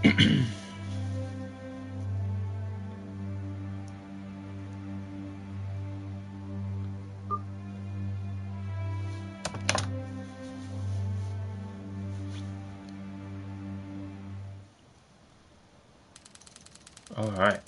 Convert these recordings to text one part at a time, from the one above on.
All right.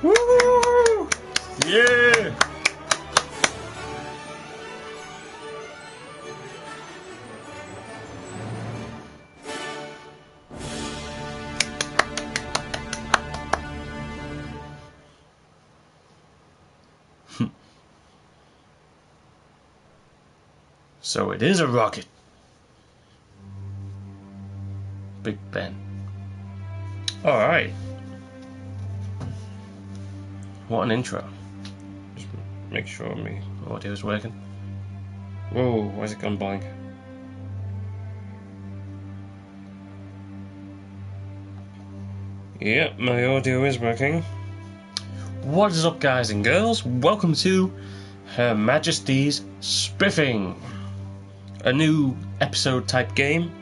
Woo! Yeah! So it is a rocket. Big Ben. Alright. What an intro. Just make sure my audio is working. Whoa, why's it gone blank? Yep, my audio is working. What is up, guys and girls? Welcome to Her Majesty's Spiffing, a new episode type game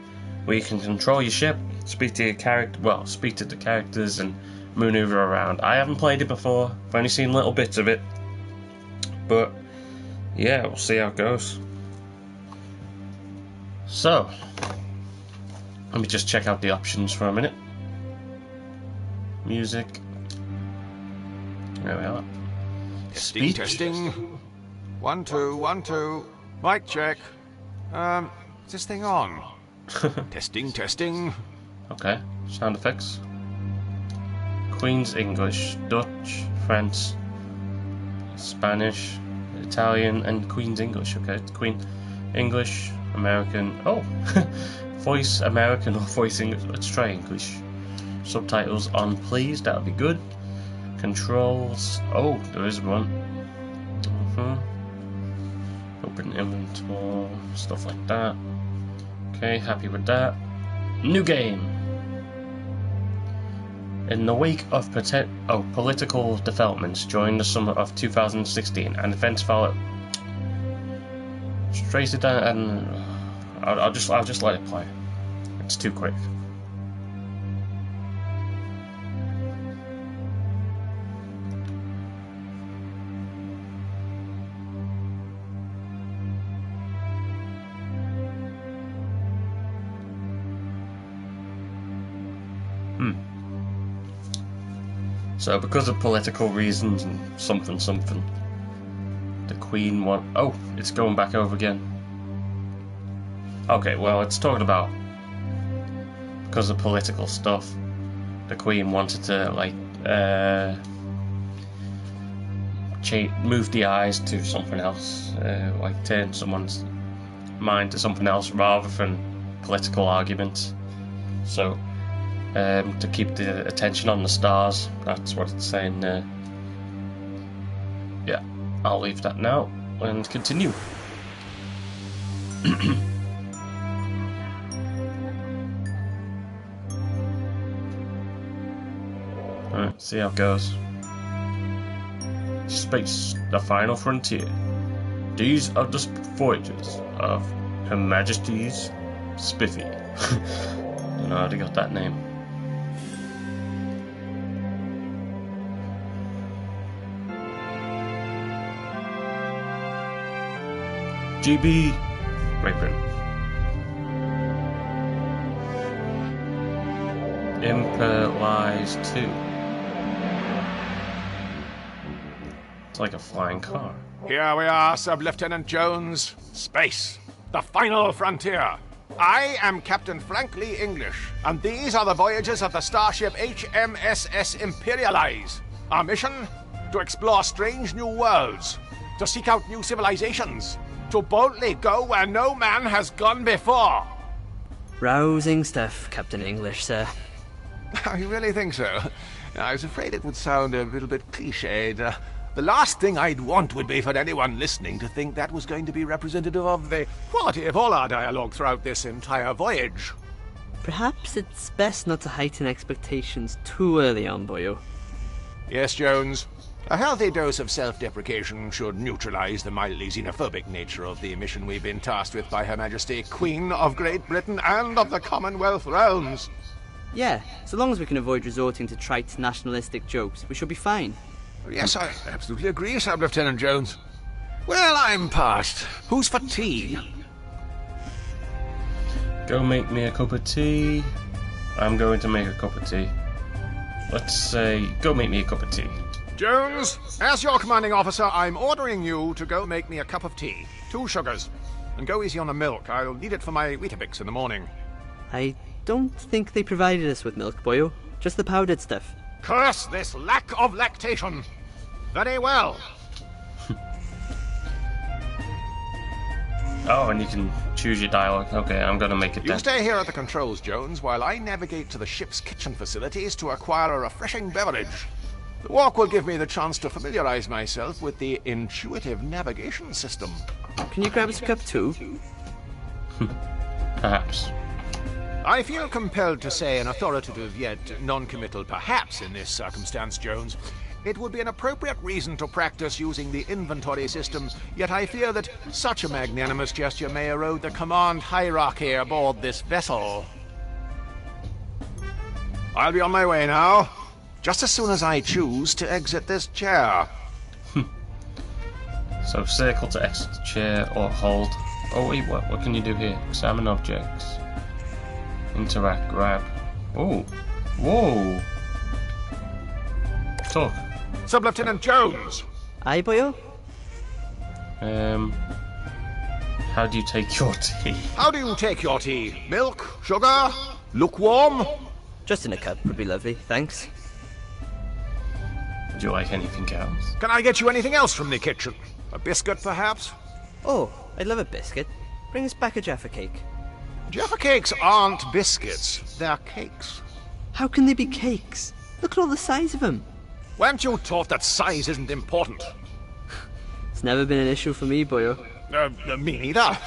where you can control your ship, speak to your character, well, speak to the characters and maneuver around. I haven't played it before, I've only seen little bits of it, but yeah, we'll see how it goes. So, let me just check out the options for a minute. Music. There we are. Speech. Testing. 1 2 1 2. Mic check. Is this thing on? Testing. Okay. Sound effects. Queen's English, Dutch, French, Spanish, Italian, and Queen's English. Okay. Queen English, American. Oh, voice American or voice English. Let's try English. Subtitles on, please. That would be good. Controls. Oh, there is one. Open inventory, stuff like that. Okay, happy with that. New game. In the wake of political developments during the summer of 2016 and events followed, trace it down, and I'll just let it play. It's too quick. So because of political reasons and something, the Queen oh, it's going back over again. Okay, well, it's talking about because of political stuff, the Queen wanted to like move the eyes to something else, like turn someone's mind to something else rather than political arguments. So to keep the attention on the stars, that's what it's saying there. Yeah, I'll leave that now and continue. Alright, see how it goes. Space, the final frontier. These are the voyages of Her Majesty's Spiffy. Don't know how they got that name. GB, Great Britain. Imperlies 2. It's like a flying car. Here we are, Sub-Lieutenant Jones. Space, the final frontier. I am Captain Frank Lee English, and these are the voyages of the starship HMSS Imperialize. Our mission? To explore strange new worlds, to seek out new civilizations, to boldly go where no man has gone before. Rousing stuff, Captain English, sir. You really think so? I was afraid it would sound a little bit cliched. The last thing I'd want would be for anyone listening to think that was going to be representative of the quality of all our dialogue throughout this entire voyage. Perhaps it's best not to heighten expectations too early on, boyo. Yes, Jones. A healthy dose of self-deprecation should neutralize the mildly xenophobic nature of the mission we've been tasked with by Her Majesty, Queen of Great Britain and of the Commonwealth Realms. Yeah, so long as we can avoid resorting to trite nationalistic jokes, we should be fine. Yes, I absolutely agree, Sub-Lieutenant Jones. Well, I'm past. Who's for tea? Go make me a cup of tea. I'm going to make a cup of tea. Let's say, go make me a cup of tea. Jones, as your commanding officer, I'm ordering you to go make me a cup of tea. 2 sugars. And go easy on the milk. I'll need it for my Weetabix in the morning. I don't think they provided us with milk, boyo. Just the powdered stuff. Curse this lack of lactation. Very well. Oh, and you can choose your dialogue. Okay, I'm gonna make it You then. stay here at the controls, Jones, while I navigate to the ship's kitchen facilities to acquire a refreshing beverage. The walk will give me the chance to familiarize myself with the intuitive navigation system. Can you grab us a cup too? Perhaps. I feel compelled to say an authoritative yet non-committal perhaps in this circumstance, Jones. It would be an appropriate reason to practice using the inventory system, yet I fear that such a magnanimous gesture may erode the command hierarchy aboard this vessel. I'll be on my way now, just as soon as I choose to exit this chair. So circle to exit the chair or hold. Oh wait, what can you do here? Examine objects. Interact, grab. Oh, whoa. Talk. Sub-Lieutenant Jones! Aye, boyo? How do you take your tea? How do you take your tea? Milk? Sugar? Lukewarm? Just in a cup would be lovely, thanks. Would you like anything else? Can I get you anything else from the kitchen? A biscuit, perhaps? Oh, I'd love a biscuit. Bring us back a Jaffa cake. Jaffa cakes aren't biscuits, they're cakes. How can they be cakes? Look at all the size of them. Weren't you taught that size isn't important? It's never been an issue for me, boyo. Me neither.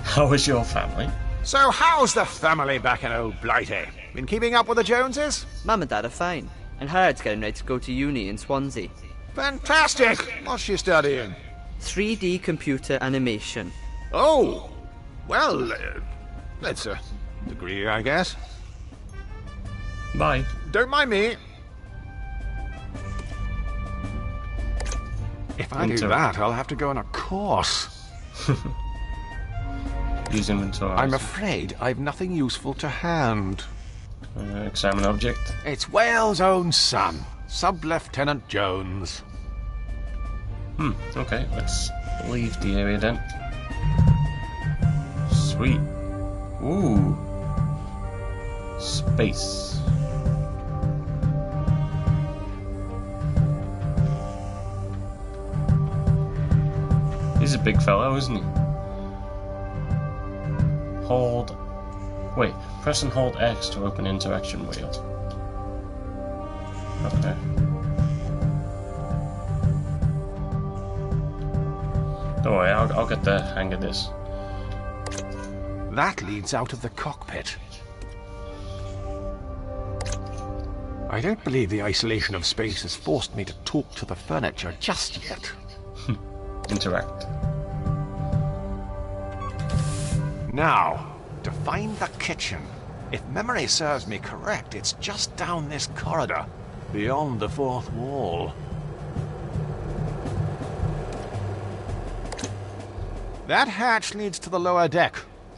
How is your family? So how's the family back in old Blighty? Been keeping up with the Joneses? Mum and Dad are fine, and Harrod's getting ready to go to uni in Swansea. Fantastic! What's she studying? 3D computer animation. Oh! Well, that's a degree, I guess. Bye. Don't mind me. If I do that, I'll have to go on a course. Use inventory. I'm afraid I've nothing useful to hand. Examine object. It's Wales' own son, Sub-Lieutenant Jones. Okay, let's leave the area then. Sweet. Ooh. Space. He's a big fellow, isn't he? Hold. Wait, press and hold X to open interaction wheel. Okay. Don't worry, I'll get the hang of this. That leads out of the cockpit. I don't believe the isolation of space has forced me to talk to the furniture just yet. Interact. Now, to find the kitchen. If memory serves me correct, it's just down this corridor, beyond the fourth wall. That hatch leads to the lower deck.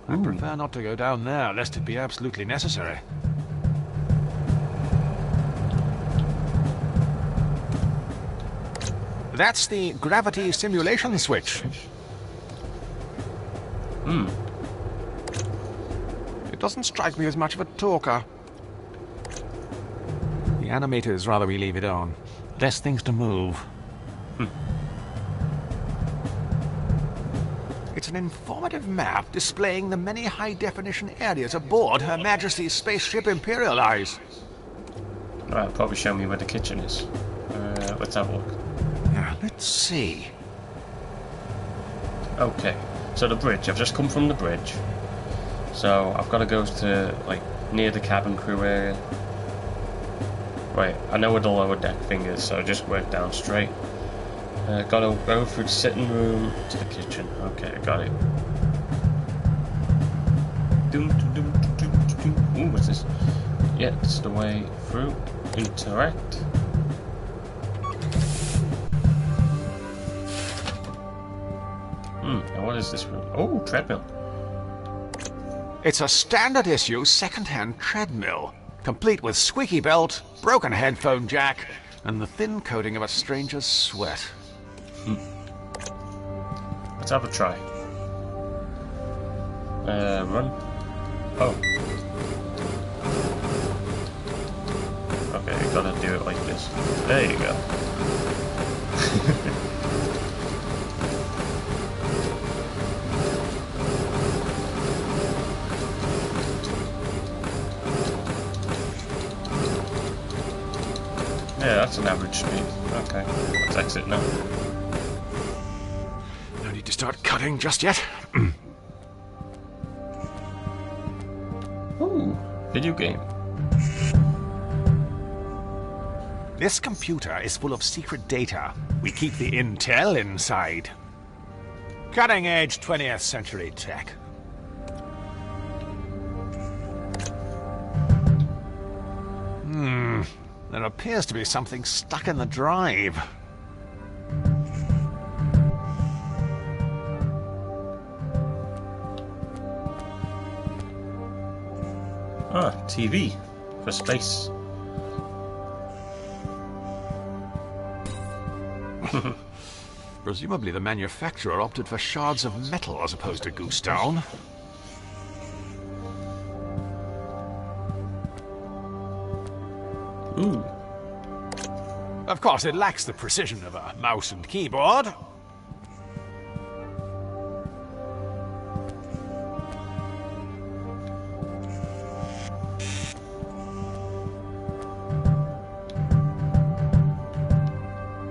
I prefer not to go down there, lest it be absolutely necessary. That's the gravity simulation switch. It doesn't strike me as much of a talker. The animators rather we leave it on. Less things to move. It's an informative map displaying the many high-definition areas aboard Her Majesty's spaceship Imperial Eyes. Alright, probably show me where the kitchen is. Let's have a look. Yeah, let's see. Okay, so the bridge. I've just come from the bridge. So I've got to go to, like, near the cabin crew area. Right, I know where the lower deck thing is, so I just went down straight. Gotta go through the sitting room to the kitchen. Okay, I got it. Ooh, what's this? Yeah, it's the way through. Interact. Now what is this room? Oh, treadmill. It's a standard issue second-hand treadmill, complete with squeaky belt, broken headphone jack, and the thin coating of a stranger's sweat. Let's have a try. Run. Oh. Okay, you gotta do it like this. There you go. Yeah, that's an average speed. Okay, let's exit now. No need to start cutting just yet. Ooh, video game. This computer is full of secret data. We keep the intel inside. Cutting-edge 20th century tech. There appears to be something stuck in the drive. Ah, TV for space. Presumably the manufacturer opted for shards of metal as opposed to goose down. Ooh. Of course, it lacks the precision of a mouse and keyboard.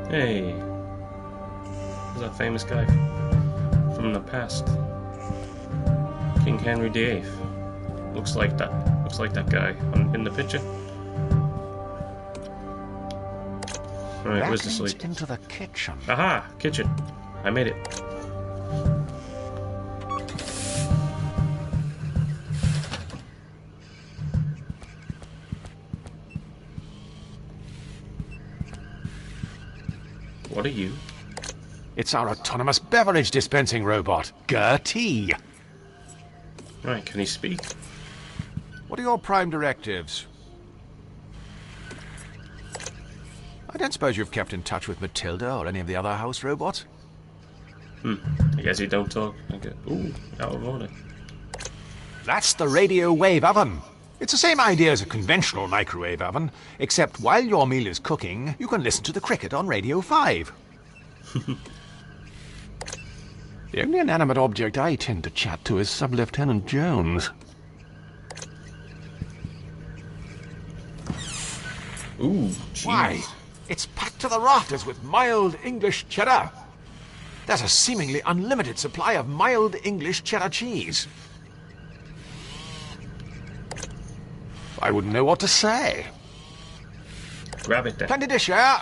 Hey. There's that famous guy from the past. King Henry VIII. Looks like that guy in the picture. Alright, where's the That leads sleep? into the kitchen. Aha! Kitchen. I made it. What are you? It's our autonomous beverage dispensing robot, Gertie. Right, can he speak? What are your prime directives? I don't suppose you've kept in touch with Matilda or any of the other house robots? I guess you don't talk. Okay. Ooh, out of order. That's the radio wave oven. It's the same idea as a conventional microwave oven, except while your meal is cooking, you can listen to the cricket on Radio 5. The only inanimate object I tend to chat to is Sub-Lieutenant Jones. Ooh, jeez. Why? It's packed to the rafters with mild English cheddar. There's a seemingly unlimited supply of mild English cheddar cheese. I wouldn't know what to say. Grab it then. Plenty to share.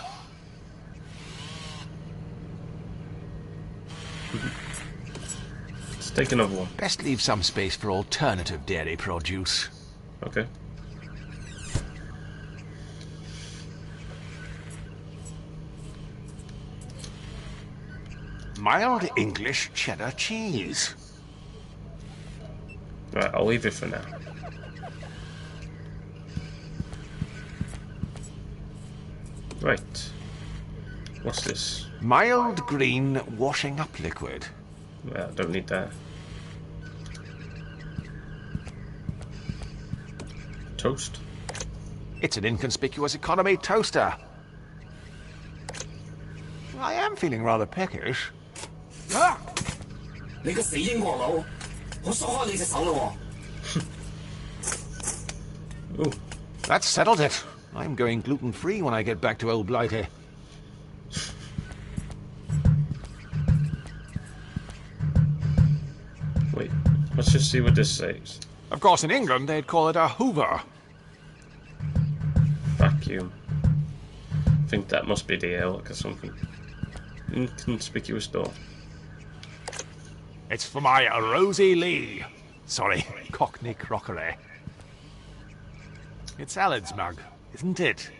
Let's take another one. Best leave some space for alternative dairy produce. Okay. Mild English cheddar cheese. Right, I'll leave it for now. Right. What's this? Mild green washing up liquid. Well, don't need that. Toast. It's an inconspicuous economy toaster. I am feeling rather peckish. Ah! 你個死英國佬，我鎖開你隻手咯喎！ Ooh. That settles it. I'm going gluten-free when I get back to Old Blighty. Wait, let's just see what this says. Of course, in England, they'd call it a Hoover. Vacuum. I think that must be the elk or something. Inconspicuous door. It's for my Rosie Lee. Sorry, Cockney crockery. It's Alan's mug, isn't it?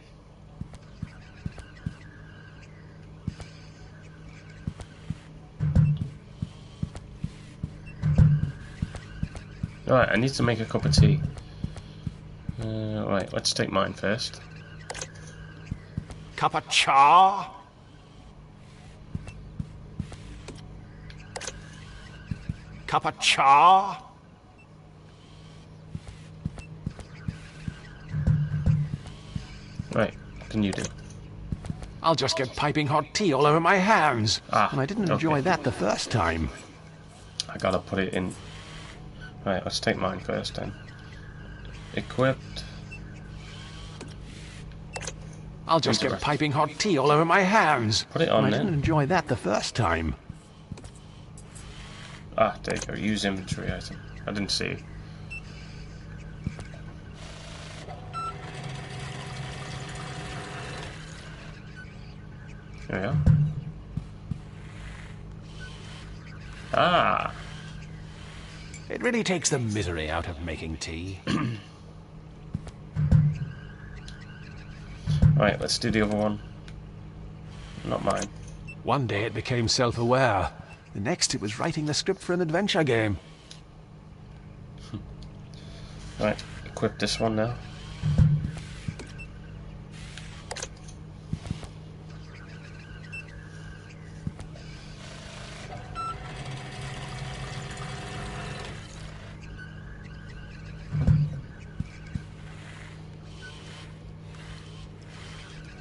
Right, I need to make a cup of tea. Right, let's take mine first. Cup of cha? Cup of cha? Right, what can you do? I'll just get piping hot tea all over my hands. Ah, and I didn't enjoy okay. that the first time. I gotta put it in. Right, let's take mine first then. Equipped. I'll just get piping hot tea all over my hands. Put it on and I then. didn't enjoy that the first time. Ah, there you go. Use inventory item. I didn't see it. There we go. Ah! It really takes the misery out of making tea. Right, let's do the other one. Not mine. One day it became self-aware. The next it was writing the script for an adventure game. Right, equip this one now.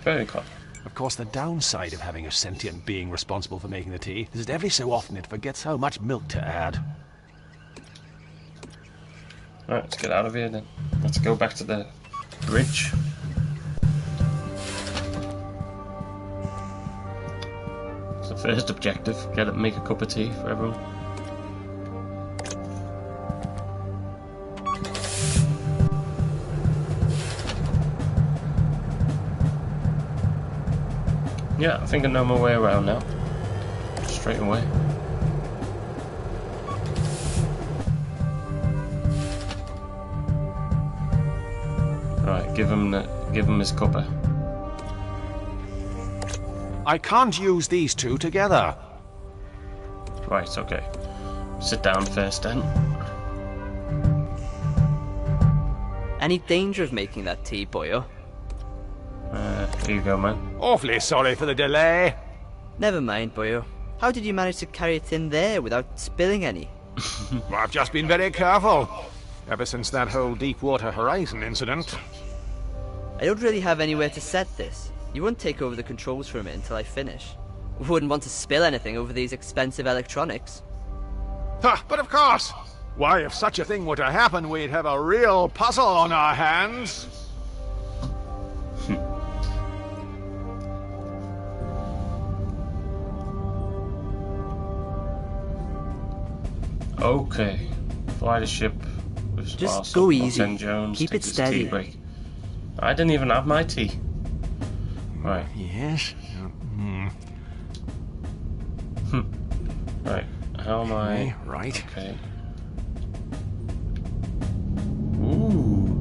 Very clever. Of course, the downside of having a sentient being responsible for making the tea is that every so often it forgets how much milk to add. Alright, let's get out of here then. Let's go back to the bridge. It's the first objective. Make a cup of tea for everyone. Yeah, I think I know my way around now. Straight away. Right, give him his cuppa. I can't use these two together. Right, okay. Sit down first then. Any danger of making that tea, boyo? Here you go, man. Awfully sorry for the delay. Never mind, boyo. How did you manage to carry it in there without spilling any? Well, I've just been very careful. Ever since that whole Deepwater Horizon incident. I don't really have anywhere to set this. You won't take over the controls from it until I finish. Wouldn't want to spill anything over these expensive electronics. Ha, but of course! Why, if such a thing were to happen, we'd have a real puzzle on our hands. Okay. Fly the ship with Just Sparse, go St. easy. Jones, Keep take it this steady. tea break. I didn't even have my tea. Right. Yes? Right. How am I? Okay, right. Okay. Ooh.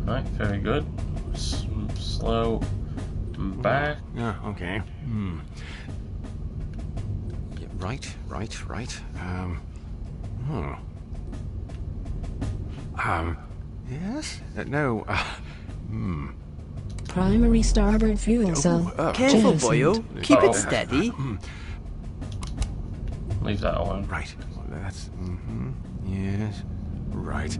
Right, very good. Slow back. Yeah, okay. Yeah, right. Yes? No, Primary starboard fuel cell. Careful, jettisoned. boyo. Keep Uh-oh. it steady. Leave that alone. right. That's, yes. Right.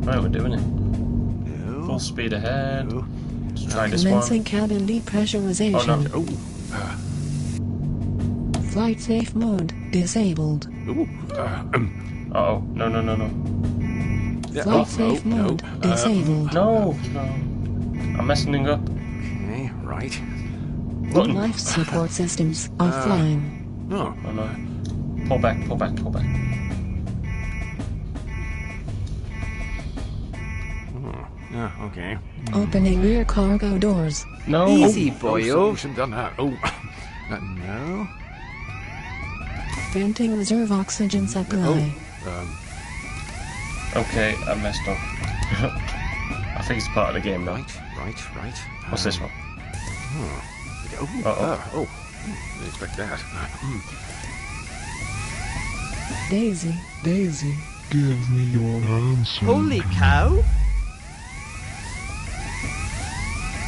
Right, we're doing it. No. Full speed ahead. No. Let's try this Commencing one. cabin depressurization. Oh no. Flight safe mode disabled. Uh-oh. No, no, no, no. Flight safe mode disabled. No, no. I'm messing up. Okay, right. Button. Life support systems offline. No. Oh no. Pull back, pull back, pull back. Yeah, okay. Opening rear cargo doors. No. Easy, Oh, boyo. you shouldn't have done that. Oh. No. Venting reserve oxygen supply. Okay, I messed up. I think it's part of the game now. Right. What's this one? Uh-oh. Didn't expect that. Daisy. Give me your answer. Holy cow!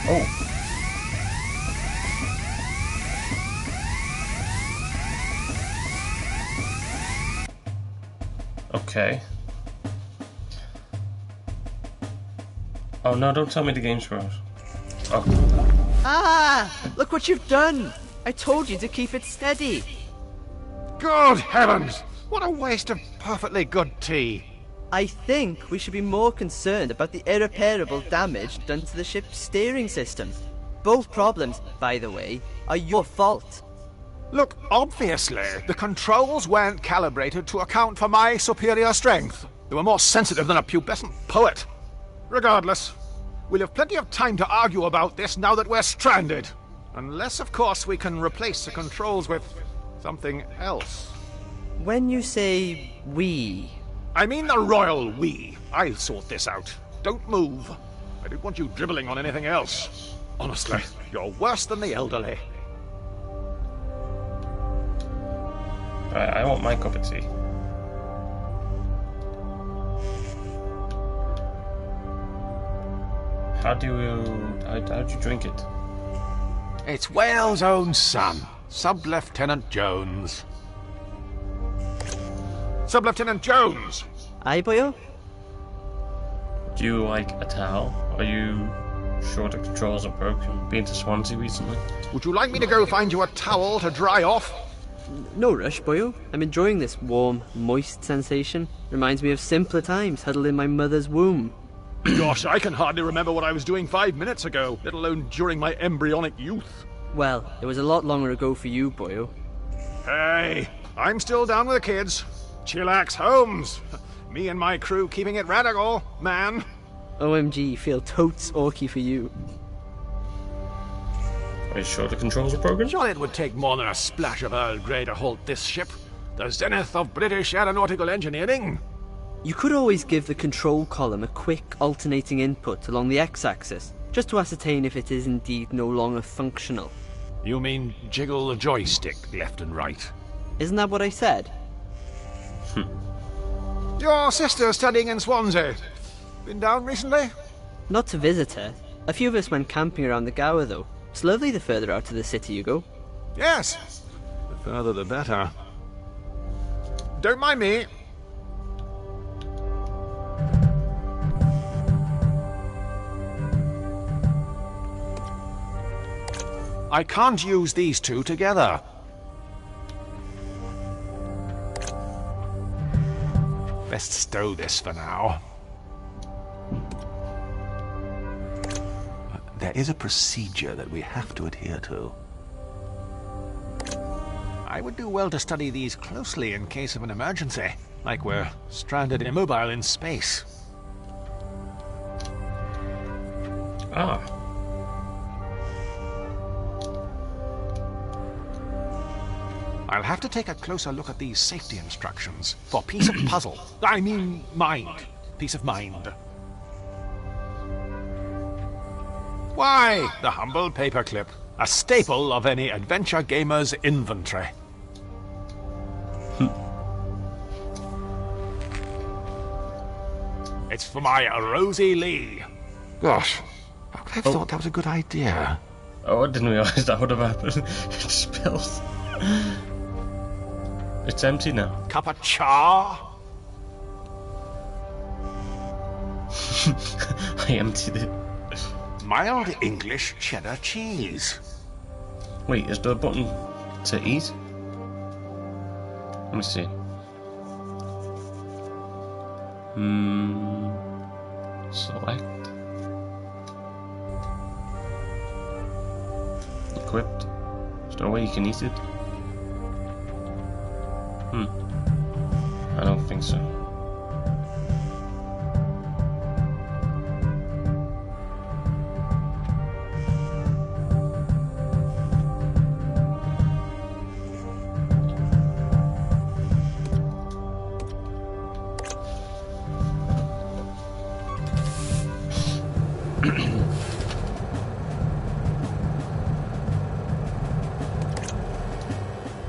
Oh. Okay. Oh no, don't tell me the game's froze. Oh. Ah! Look what you've done! I told you to keep it steady. Good heavens! What a waste of perfectly good tea. I think we should be more concerned about the irreparable damage done to the ship's steering system. Both problems, by the way, are your fault. Look, obviously, the controls weren't calibrated to account for my superior strength. They were more sensitive than a pubescent poet. Regardless, we'll have plenty of time to argue about this now that we're stranded. Unless, of course, we can replace the controls with something else. When you say we, I mean the royal we. I'll sort this out. Don't move. I don't want you dribbling on anything else. Honestly, you're worse than the elderly. Right, I want my cup of tea. How do you drink it? It's Wales' own son, Sub-Lieutenant Jones. Sub-Lieutenant Jones! aye, boyo? Do you like a towel? Are you sure the controls are broken? Been to Swansea recently? Would you like me to go find you a towel to dry off? No rush, boyo. I'm enjoying this warm, moist sensation. Reminds me of simpler times huddled in my mother's womb. Gosh, I can hardly remember what I was doing 5 minutes ago, let alone during my embryonic youth. Well, it was a lot longer ago for you, boyo. Hey, I'm still down with the kids. Chillax Holmes. Me and my crew keeping it radical, man. OMG, feel totes orky for you. Are you sure the controls are broken? Surely it would take more than a splash of Earl Grey to halt this ship. The zenith of British aeronautical engineering. You could always give the control column a quick alternating input along the x-axis, just to ascertain if it is indeed no longer functional. You mean jiggle the joystick left and right? Isn't that what I said? Your sister's studying in Swansea. Been down recently? Not to visit her. A few of us went camping around the Gower, though. It's lovely the further out of the city you go. Yes. The further the better. Don't mind me. I can't use these two together. Best stow this for now. There is a procedure that we have to adhere to. I would do well to study these closely in case of an emergency, like we're stranded immobile in space. Ah. I'll have to take a closer look at these safety instructions for peace of puzzle. I mean mind. Peace of mind. Why, the humble paperclip, a staple of any adventure gamer's inventory. It's for my Rosie Lee. Gosh, how could I have thought that was a good idea? Oh, I didn't realise that would have happened. It spilled. It's empty now. Cup of char? I emptied it. Mild English cheddar cheese. Wait, is there a button to eat? Let me see. Select. Equipped. Is there a way you can eat it? I don't think so.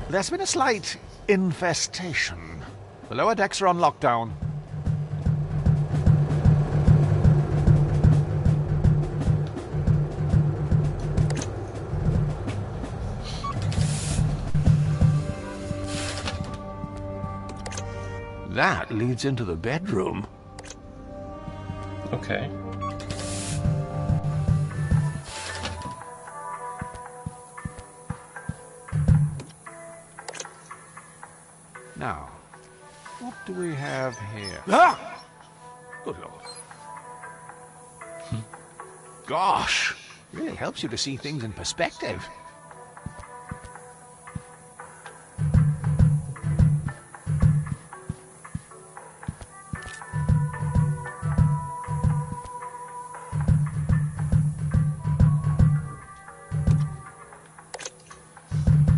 There's been a slight infestation. The lower decks are on lockdown. That leads into the bedroom. Okay. Now, what do we have here? Ah! Good Lord. Gosh, really helps you to see things in perspective.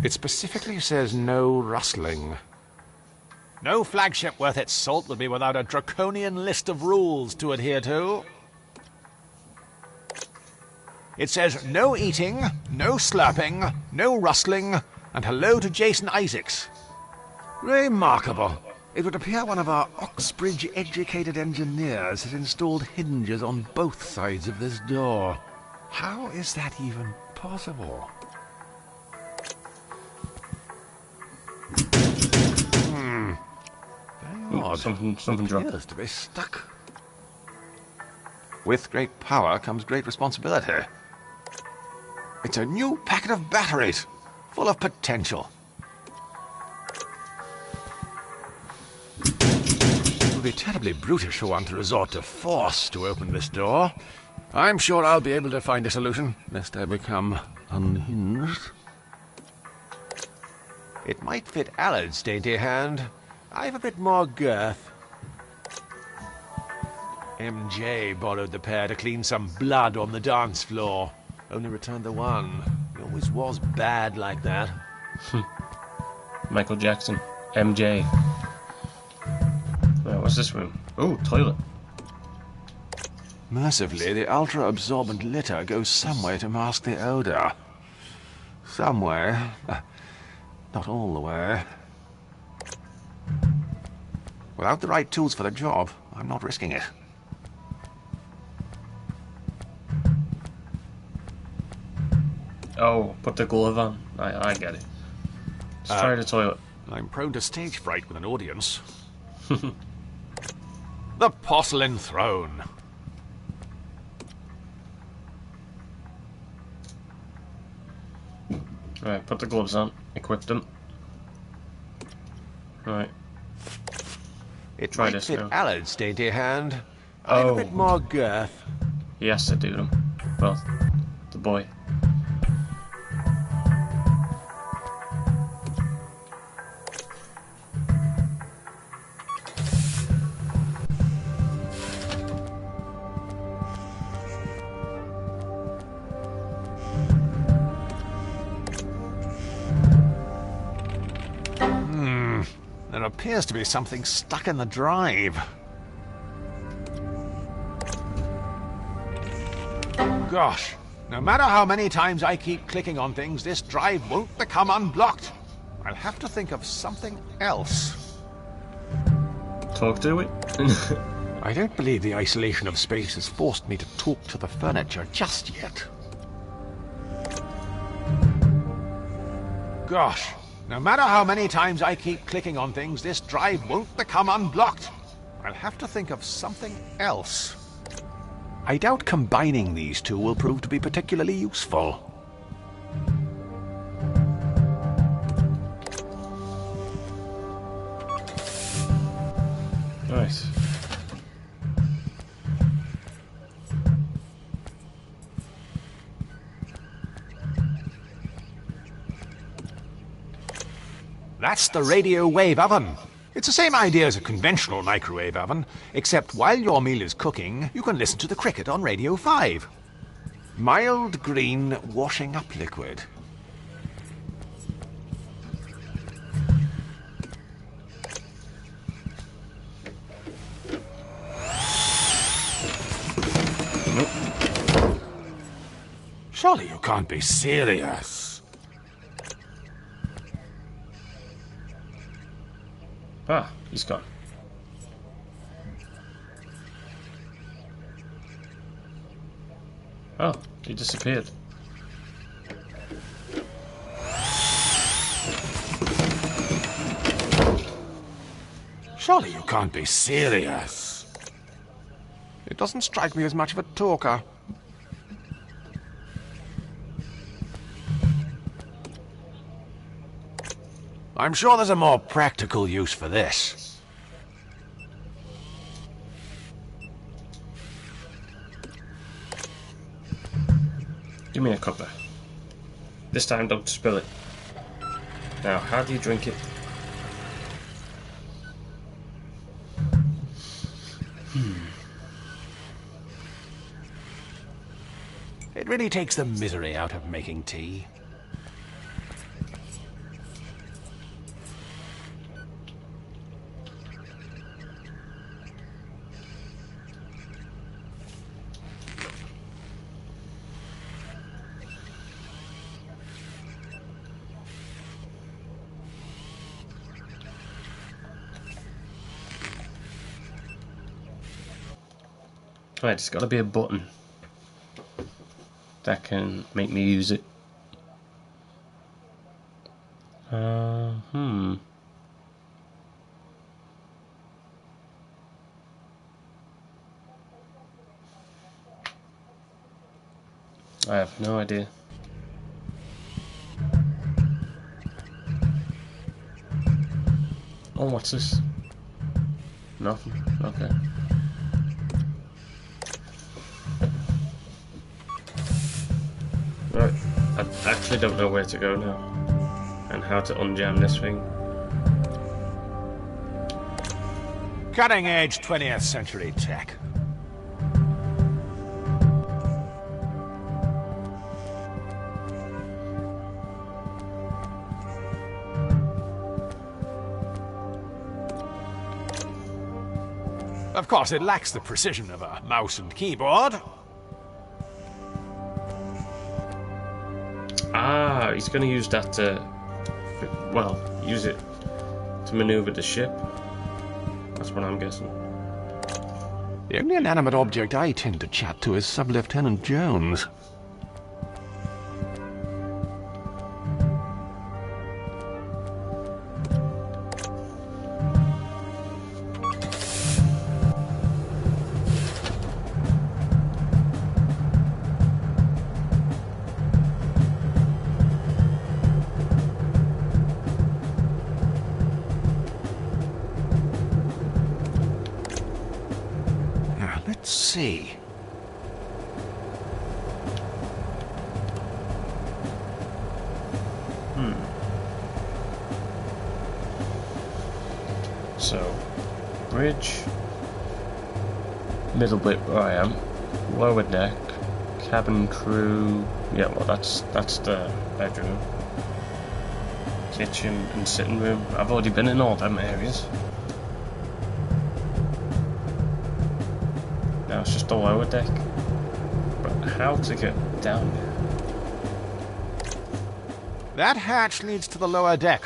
It specifically says no rustling. No flagship worth its salt would be without a draconian list of rules to adhere to. It says no eating, no slurping, no rustling, and hello to Jason Isaacs. Remarkable. It would appear one of our Oxbridge-educated engineers has installed hinges on both sides of this door. How is that even possible? Odd. Something dropped. Appears to be stuck. With great power comes great responsibility. It's a new packet of batteries, full of potential. It would be terribly brutish for one to resort to force to open this door. I'm sure I'll be able to find a solution, lest I become unhinged. It might fit Allard's dainty hand. I've a bit more girth. MJ borrowed the pair to clean some blood on the dance floor. Only returned the one. He always was bad like that. Michael Jackson. MJ. Right, what's this room? Oh, toilet. Mercifully, the ultra-absorbent litter goes somewhere to mask the odor. Somewhere. Not all the way. Without the right tools for the job, I'm not risking it. Oh, put the glove on. I get it. Let's try the toilet. I'm prone to stage fright with an audience. The porcelain throne. Right, put the gloves on. Equip them. Right. It Try might this fit now. Allard's dainty hand. I have a bit more girth. He has to do them. Well, the boy. There appears to be something stuck in the drive. Gosh, No matter how many times I keep clicking on things, this drive won't become unblocked. I'll have to think of something else. Talk to it. I don't believe the isolation of space has forced me to talk to the furniture just yet. Gosh, no matter how many times I keep clicking on things, this drive won't become unblocked. I'll have to think of something else. I doubt combining these two will prove to be particularly useful. Nice. That's the radio wave oven. It's the same idea as a conventional microwave oven, except while your meal is cooking, you can listen to the cricket on Radio 5. Mild green washing up liquid. Surely you can't be serious. Ah, he's gone. Oh, he disappeared. Surely you can't be serious. It doesn't strike me as much of a talker. I'm sure there's a more practical use for this. Give me a cuppa. This time don't spill it. Now, how do you drink it? It really takes the misery out of making tea. Right, it's got to be a button that can make me use it. I have no idea. Oh, what's this? Nothing. Okay. Right, I actually don't know where to go now and how to unjam this thing. Cutting edge 20th century tech. Of course, it lacks the precision of a mouse and keyboard. Ah, he's going to use that to, well, use it to maneuver the ship. That's what I'm guessing. The only inanimate object I tend to chat to is Sub-Lieutenant Jones. Let's see. So, bridge, middle bit where I am, lower deck, cabin crew. Yeah, well, that's the bedroom, kitchen, and sitting room. I've already been in all them areas. Now it's just the lower deck. But how to get down. That hatch leads to the lower deck.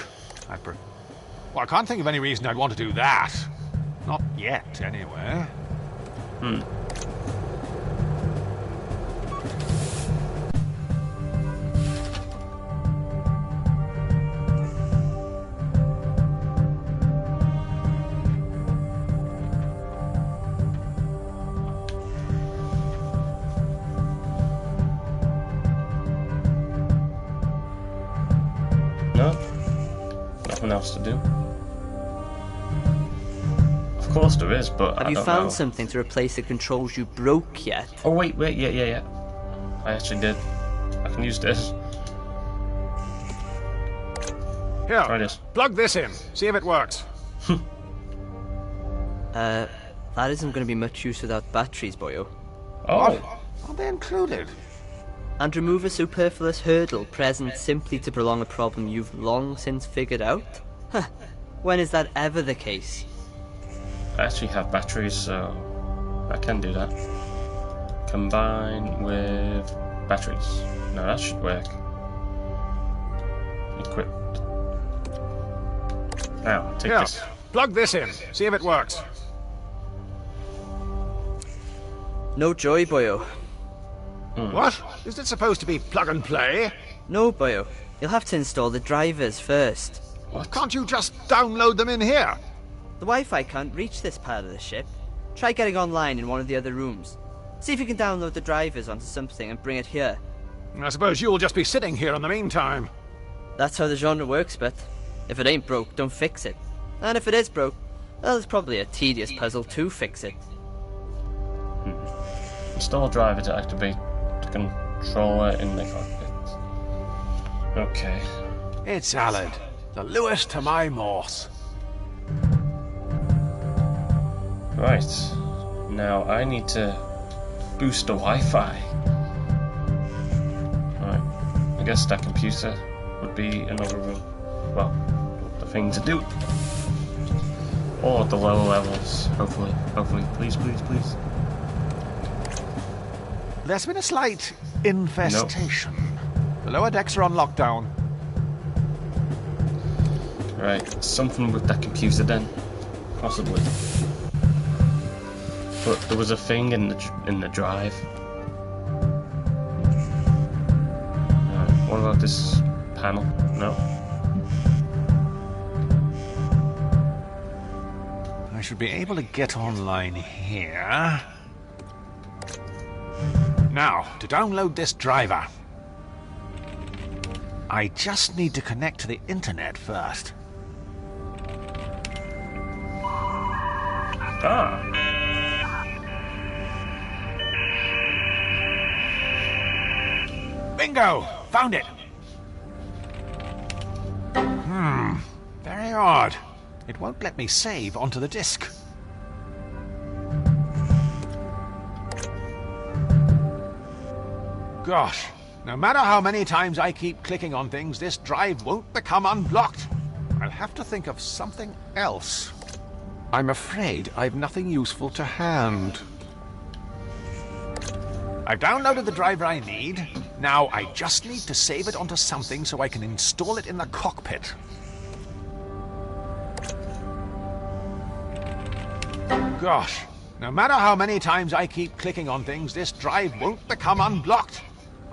Well, I can't think of any reason I'd want to do that. Not yet, anyway. No? Nothing else to do? Of course there is, but Have I you don't found know. something to replace the controls you broke yet? Oh wait, yeah. I actually did. I can use this. Here, Try this. plug this in. See if it works. That isn't going to be much use without batteries, boyo. Oh, Are they included? And remove a superfluous hurdle present simply to prolong a problem you've long since figured out? Huh. When is that ever the case? I actually have batteries, so I can do that. Combine with batteries. No, that should work. Equipped. Now, take Here, this. plug this in. See if it works. No joy, boyo. What? Is it supposed to be plug and play? No, boyo. You'll have to install the drivers first. Can't you just download them in here? The Wi-Fi can't reach this part of the ship. Try getting online in one of the other rooms. See if you can download the drivers onto something and bring it here. I suppose you'll just be sitting here in the meantime. That's how the genre works, but if it ain't broke, don't fix it. And if it is broke, well, it's probably a tedious puzzle to fix it. Install driver to activate the controller in the cockpit. Okay. It's Alad, the Lewis to my Morse. Right. Now I need to boost the Wi-Fi. Right. I guess that computer would be another room. Well, the thing to do. Or the lower levels, hopefully. Hopefully. Please. There's been a slight infestation. The lower decks are on lockdown. Right, something with that computer then. Possibly. But there was a thing in the drive. What about this panel? No. I should be able to get online here. Now, to download this driver, I just need to connect to the internet first. Ah. Bingo! Found it! Very odd. It won't let me save onto the disk. Gosh, no matter how many times I keep clicking on things, this drive won't become unblocked. I'll have to think of something else. I'm afraid I've nothing useful to hand. I've downloaded the driver I need. Now I just need to save it onto something so I can install it in the cockpit. Gosh, no matter how many times I keep clicking on things, this drive won't become unblocked.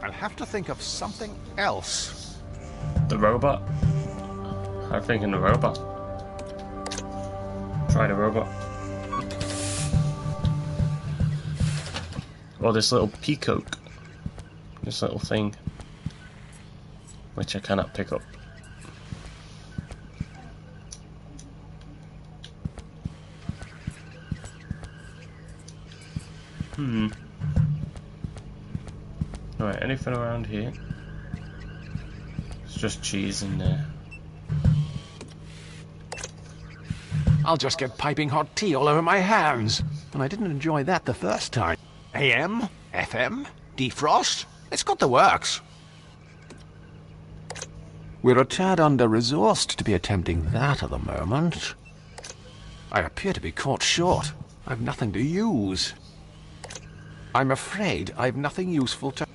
I'll have to think of something else. The robot? I'm thinking the robot. Try the robot. Or this little peacock. This little thing. Which I cannot pick up. Alright, anything around here? It's just cheese in there. I'll just get piping hot tea all over my hands. And I didn't enjoy that the first time. AM? FM? Defrost? It's got the works. We're a tad under-resourced to be attempting that at the moment. I appear to be caught short. I've nothing to use. I'm afraid I've nothing useful to...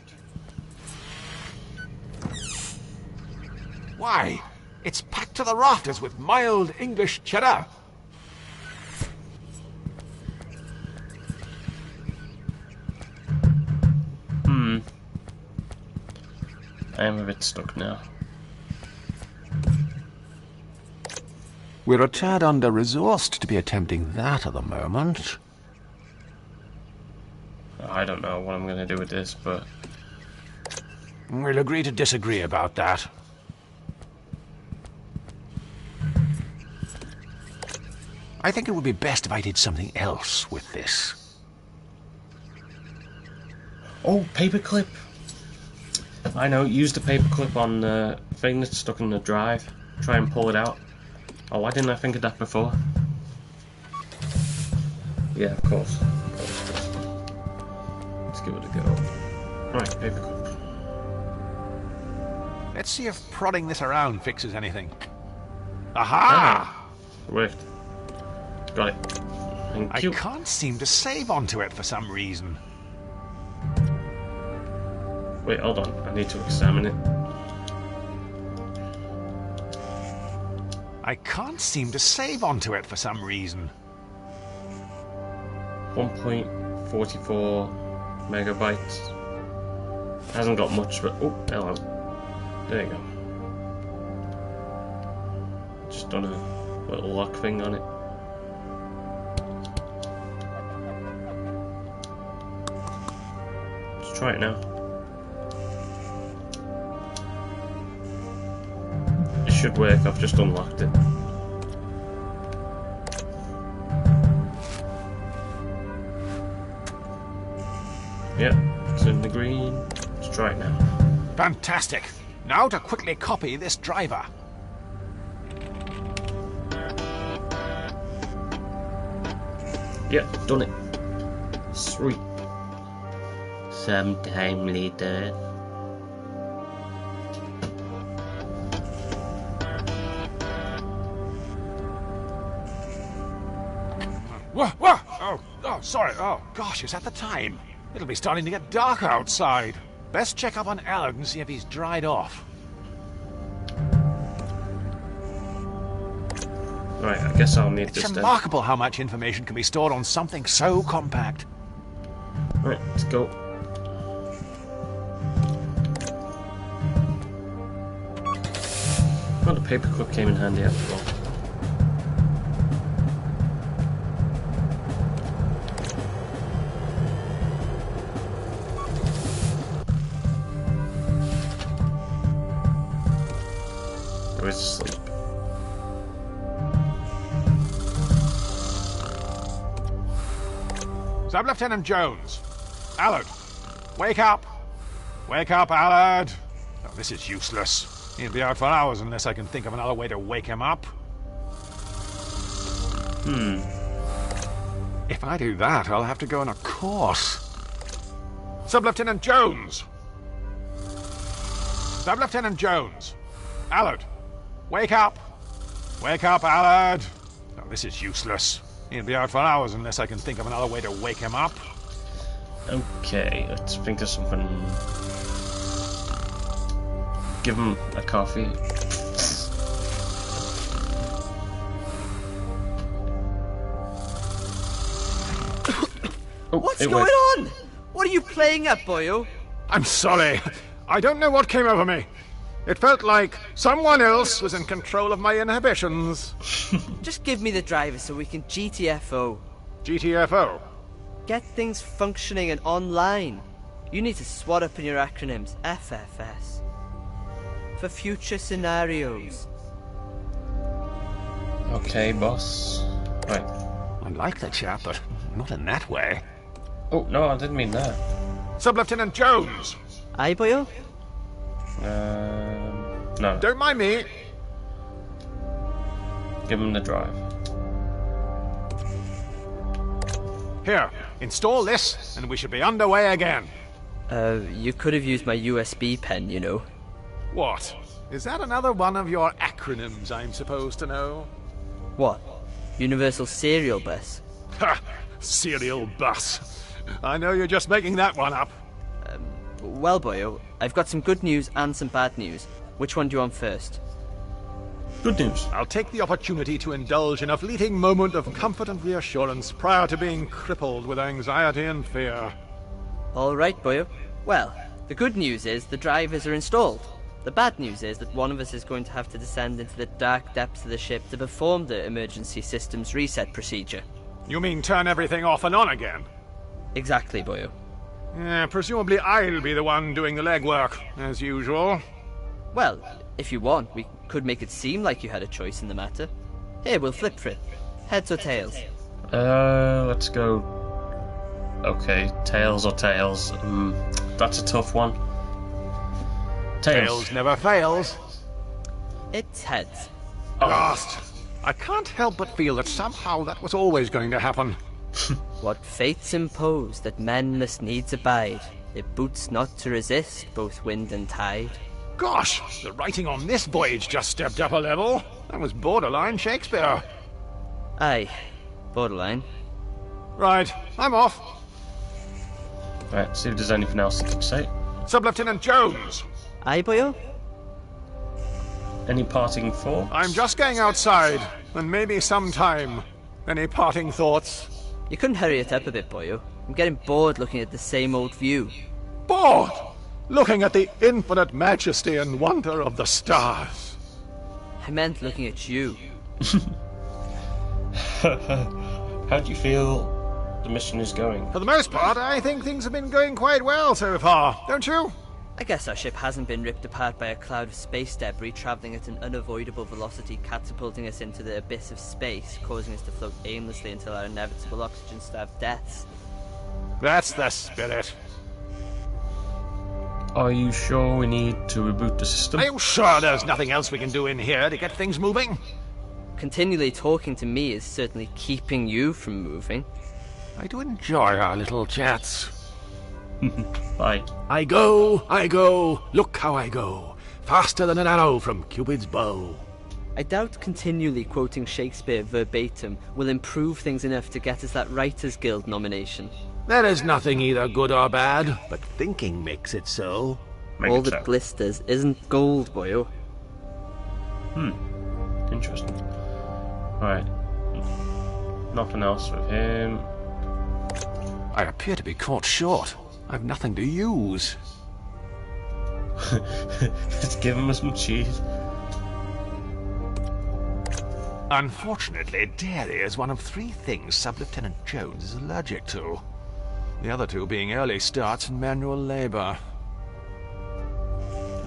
Why, it's packed to the rafters with mild English cheddar. I am a bit stuck now. We're a tad under-resourced to be attempting that at the moment. I don't know what I'm going to do with this, but... We'll agree to disagree about that. I think it would be best if I did something else with this. Oh, paperclip! I know, use the paperclip on the thing that's stuck in the drive. Try and pull it out. Oh, why didn't I think of that before? Yeah, of course. Let's give it a go. Right, paperclip. Let's see if prodding this around fixes anything. Aha! Worked. Got it. Thank you. I can't seem to save onto it for some reason. Wait, hold on. I need to examine it. I can't seem to save onto it for some reason. 1.44 megabytes. Hasn't got much, but oh, hello. There you go. Just done a little lock thing on it. Let's try it now. It should work. I've just unlocked it. Yep, it's in the green. Let's try it now. Fantastic! Now to quickly copy this driver. Yep, done it. Sweet. Sometime later. Whoa, whoa! Oh, sorry. Oh, gosh, is that the time? It'll be starting to get dark outside. Best check up on Allard and see if he's dried off. Right, I guess I'll need It's this then. remarkable how much information can be stored on something so compact. Right, let's go. Well, the paperclip came in handy after all. Or is asleep? Sub-Lieutenant Jones. Allard, wake up. Wake up, Allard. Oh, this is useless. He'll be out for hours unless I can think of another way to wake him up. If I do that, I'll have to go on a course. Sub-Lieutenant Jones. Sub-Lieutenant Jones. Allard, wake up. Wake up, Allard. Oh, this is useless. He'll be out for hours unless I can think of another way to wake him up. Okay, let's think of something. Give him a coffee. Oh, What's going on? What are you playing at, boyo? I'm sorry. I don't know what came over me. It felt like someone else was in control of my inhibitions. Just give me the driver so we can GTFO. GTFO? Get things functioning and online. You need to swat up in your acronyms. FFS. For future scenarios. Okay, boss. Right. I like the chap, but not in that way. Oh, no, I didn't mean that. Sub-Lieutenant Jones! Aye, boyo? No. Don't mind me. Give him the drive. Here, install this, and we should be underway again. You could have used my USB pen, you know. What? Is that another one of your acronyms I'm supposed to know? What? Universal Serial Bus? Ha! Serial bus. I know you're just making that one up. Well, boyo, I've got some good news and some bad news. Which one do you want first? Good news. I'll take the opportunity to indulge in a fleeting moment of comfort and reassurance prior to being crippled with anxiety and fear. All right, boyo. Well, the good news is the drivers are installed. The bad news is that one of us is going to have to descend into the dark depths of the ship to perform the emergency systems reset procedure. You mean turn everything off and on again? Exactly, boyo. Yeah, presumably I'll be the one doing the legwork, as usual. Well, if you want, we could make it seem like you had a choice in the matter. Here, we'll flip for it. Heads or tails? Let's go. Okay, tails or tails. That's a tough one. Tails never fails. It's heads. Lost. I can't help but feel that somehow that was always going to happen. What fates impose that men must needs abide, it boots not to resist both wind and tide. Gosh, the writing on this voyage just stepped up a level. That was borderline Shakespeare. Aye, borderline. Right, I'm off. Right, see if there's anything else to say. Sub-Lieutenant Jones! Aye, boyo? Any parting thoughts? I'm just going outside, and maybe sometime. Any parting thoughts? You couldn't hurry it up a bit, boyo. I'm getting bored looking at the same old view. Bored! Looking at the infinite majesty and wonder of the stars. I meant looking at you. How do you feel the mission is going? For the most part, I think things have been going quite well so far, don't you? I guess our ship hasn't been ripped apart by a cloud of space debris travelling at an unavoidable velocity, catapulting us into the abyss of space, causing us to float aimlessly until our inevitable oxygen-starved deaths. That's the spirit. Are you sure we need to reboot the system? Are you sure there's nothing else we can do in here to get things moving? Continually talking to me is certainly keeping you from moving. I do enjoy our little chats. Bye. I go, look how I go, faster than an arrow from Cupid's bow. I doubt continually quoting Shakespeare verbatim will improve things enough to get us that Writers Guild nomination. There is nothing either good or bad, but thinking makes it so. All that glisters isn't gold, boyo. Interesting. Alright. Nothing else with him. I appear to be caught short. I've nothing to use. Just give him some cheese. Unfortunately, dairy is one of 3 things Sub-Lieutenant Jones is allergic to. The other 2 being early starts and manual labor.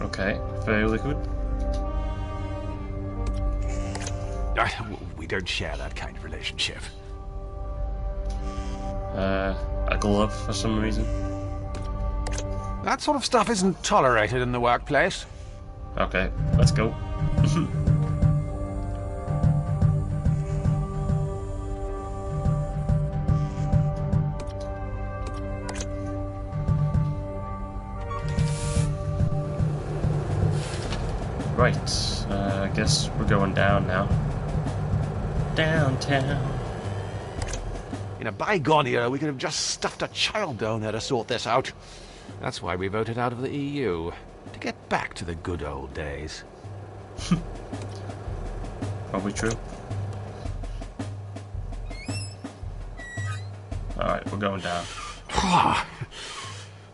Okay, very liquid. We don't share that kind of relationship. A glove for some reason. That sort of stuff isn't tolerated in the workplace. Okay, let's go. Right, I guess we're going down now. Downtown. In a bygone era, we could have just stuffed a child down there to sort this out. That's why we voted out of the EU. To get back to the good old days. Probably true. Alright, we're going down. I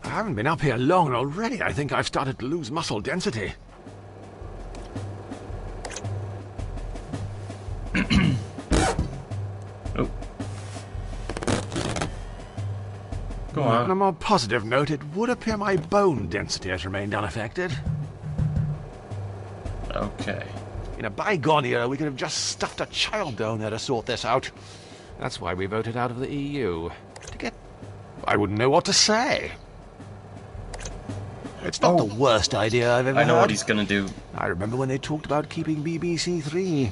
haven't been up here long, and already I think I've started to lose muscle density. Oh. Go On a on. more positive note, it would appear my bone density has remained unaffected. Okay. In a bygone era, we could have just stuffed a child down there to sort this out. That's why we voted out of the EU. To get... I wouldn't know what to say. It's not the worst idea I've ever I know had. what he's gonna do. I remember when they talked about keeping BBC Three.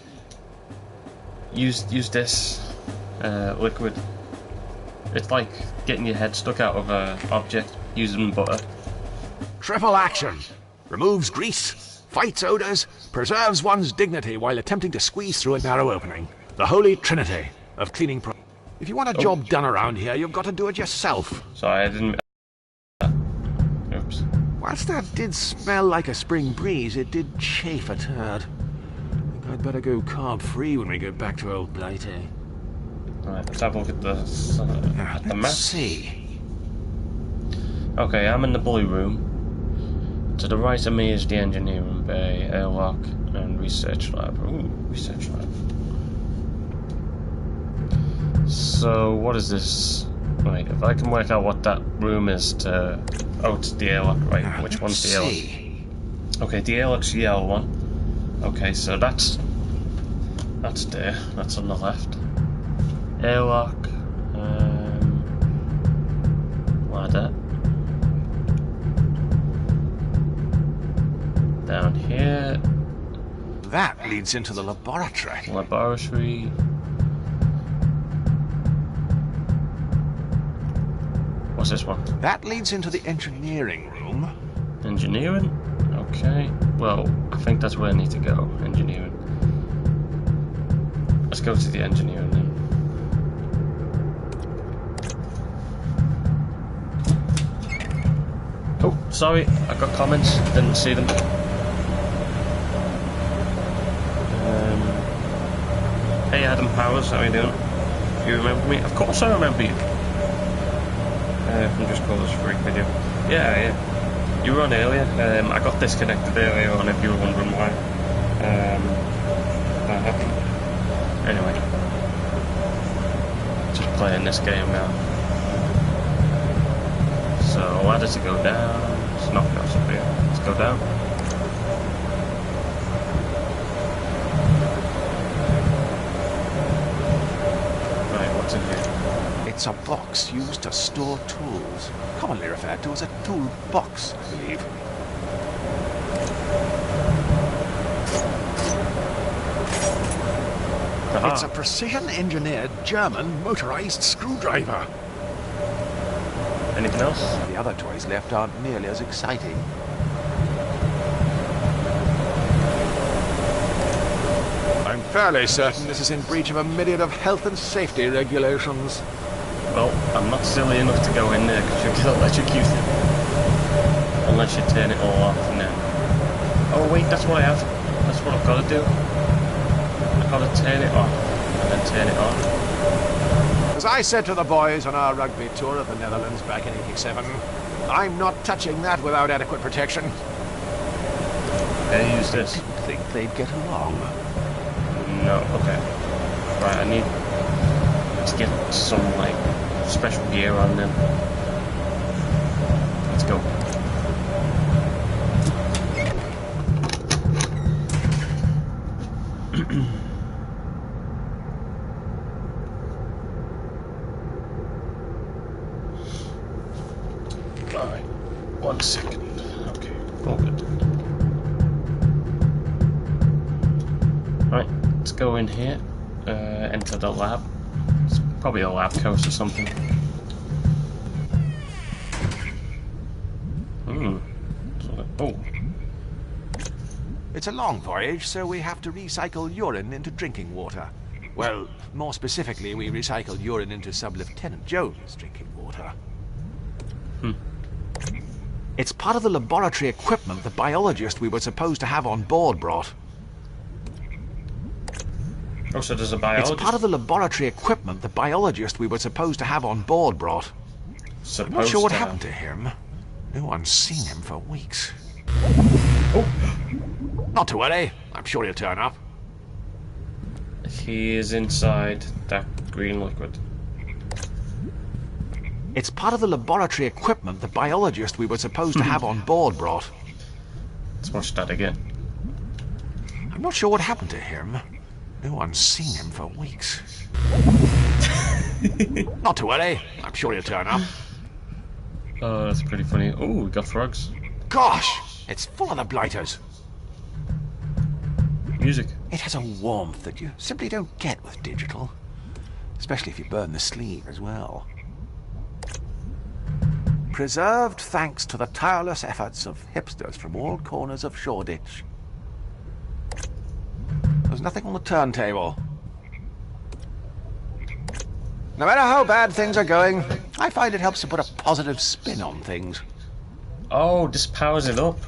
Use this liquid. It's like getting your head stuck out of an object using butter. Triple action. Removes grease, fights odors, preserves one's dignity while attempting to squeeze through a narrow opening. The holy trinity of cleaning If you want a job done around here, you've got to do it yourself. Sorry, I didn't... Oops. Whilst that did smell like a spring breeze, it did chafe a turd. I'd better go carb-free when we get back to old Blighty. Alright, let's have a look at the map. Let's see. Okay, I'm in the bully room. To the right of me is the engineering bay, airlock, and research lab. Ooh, research lab. So, what is this? Right, if I can work out what that room is to... Oh, it's the airlock, right. Which one's the airlock? Okay, the airlock's the yellow one. Okay, so that's there. That's on the left. Airlock. Ladder. Down here. That leads into the laboratory. Laboratory. What's this one? That leads into the engineering room. Engineering? Okay. Well, I think that's where I need to go. Engineering. Let's go to the engineering then. Oh, sorry. I got comments. Didn't see them. Hey Adam Powers, how are you doing? You remember me? Of course I remember you. From Just Cause Freak video. Yeah. You were on earlier. I got disconnected earlier on, if you were wondering why. That happened. Anyway. Just playing this game now. So, ladder to go down. There's nothing else up here. Let's go down. Right, what's in here? It's a box used to store tools, commonly referred to as a tool box, I believe. Aha. It's a precision-engineered German motorized screwdriver. Anything else? The other toys left aren't nearly as exciting. I'm fairly certain this is in breach of a myriad of health and safety regulations. Well, I'm not silly enough to go in there because you'll get electrocuted. Unless you turn it all off and then... Oh wait, that's what I have. That's what I've got to do. I've got to turn it off and then turn it on. As I said to the boys on our rugby tour of the Netherlands back in '87, I'm not touching that without adequate protection. They use this. I didn't think they'd get along. No, okay. Right, I need to get some, like, special gear on them. Let's go. Alright, 1 second. Okay, all good. Right, let's go in here, enter the lab. It's probably a lab coat or something. Oh. It's a long voyage, so we have to recycle urine into drinking water. Well, more specifically, we recycle urine into Sub-Lieutenant Jones' drinking water. It's part of the laboratory equipment the biologist we were supposed to have on board brought. Oh, so there's a biologist? It's part of the laboratory equipment the biologist we were supposed to have on board brought. I'm not sure what happened to him. No one's seen him for weeks. Oh! Not to worry. I'm sure he'll turn up. He is inside that green liquid. It's part of the laboratory equipment the biologist we were supposed to have on board brought. Let's watch that again. I'm not sure what happened to him. No one's seen him for weeks. Not to worry. I'm sure he'll turn up. Oh, that's pretty funny. Oh, we got frogs. Gosh! It's full of the blighters. Music. It has a warmth that you simply don't get with digital. Especially if you burn the sleeve as well. Preserved thanks to the tireless efforts of hipsters from all corners of Shoreditch. There's nothing on the turntable. No matter how bad things are going, I find it helps to put a positive spin on things. Oh, this powers it up.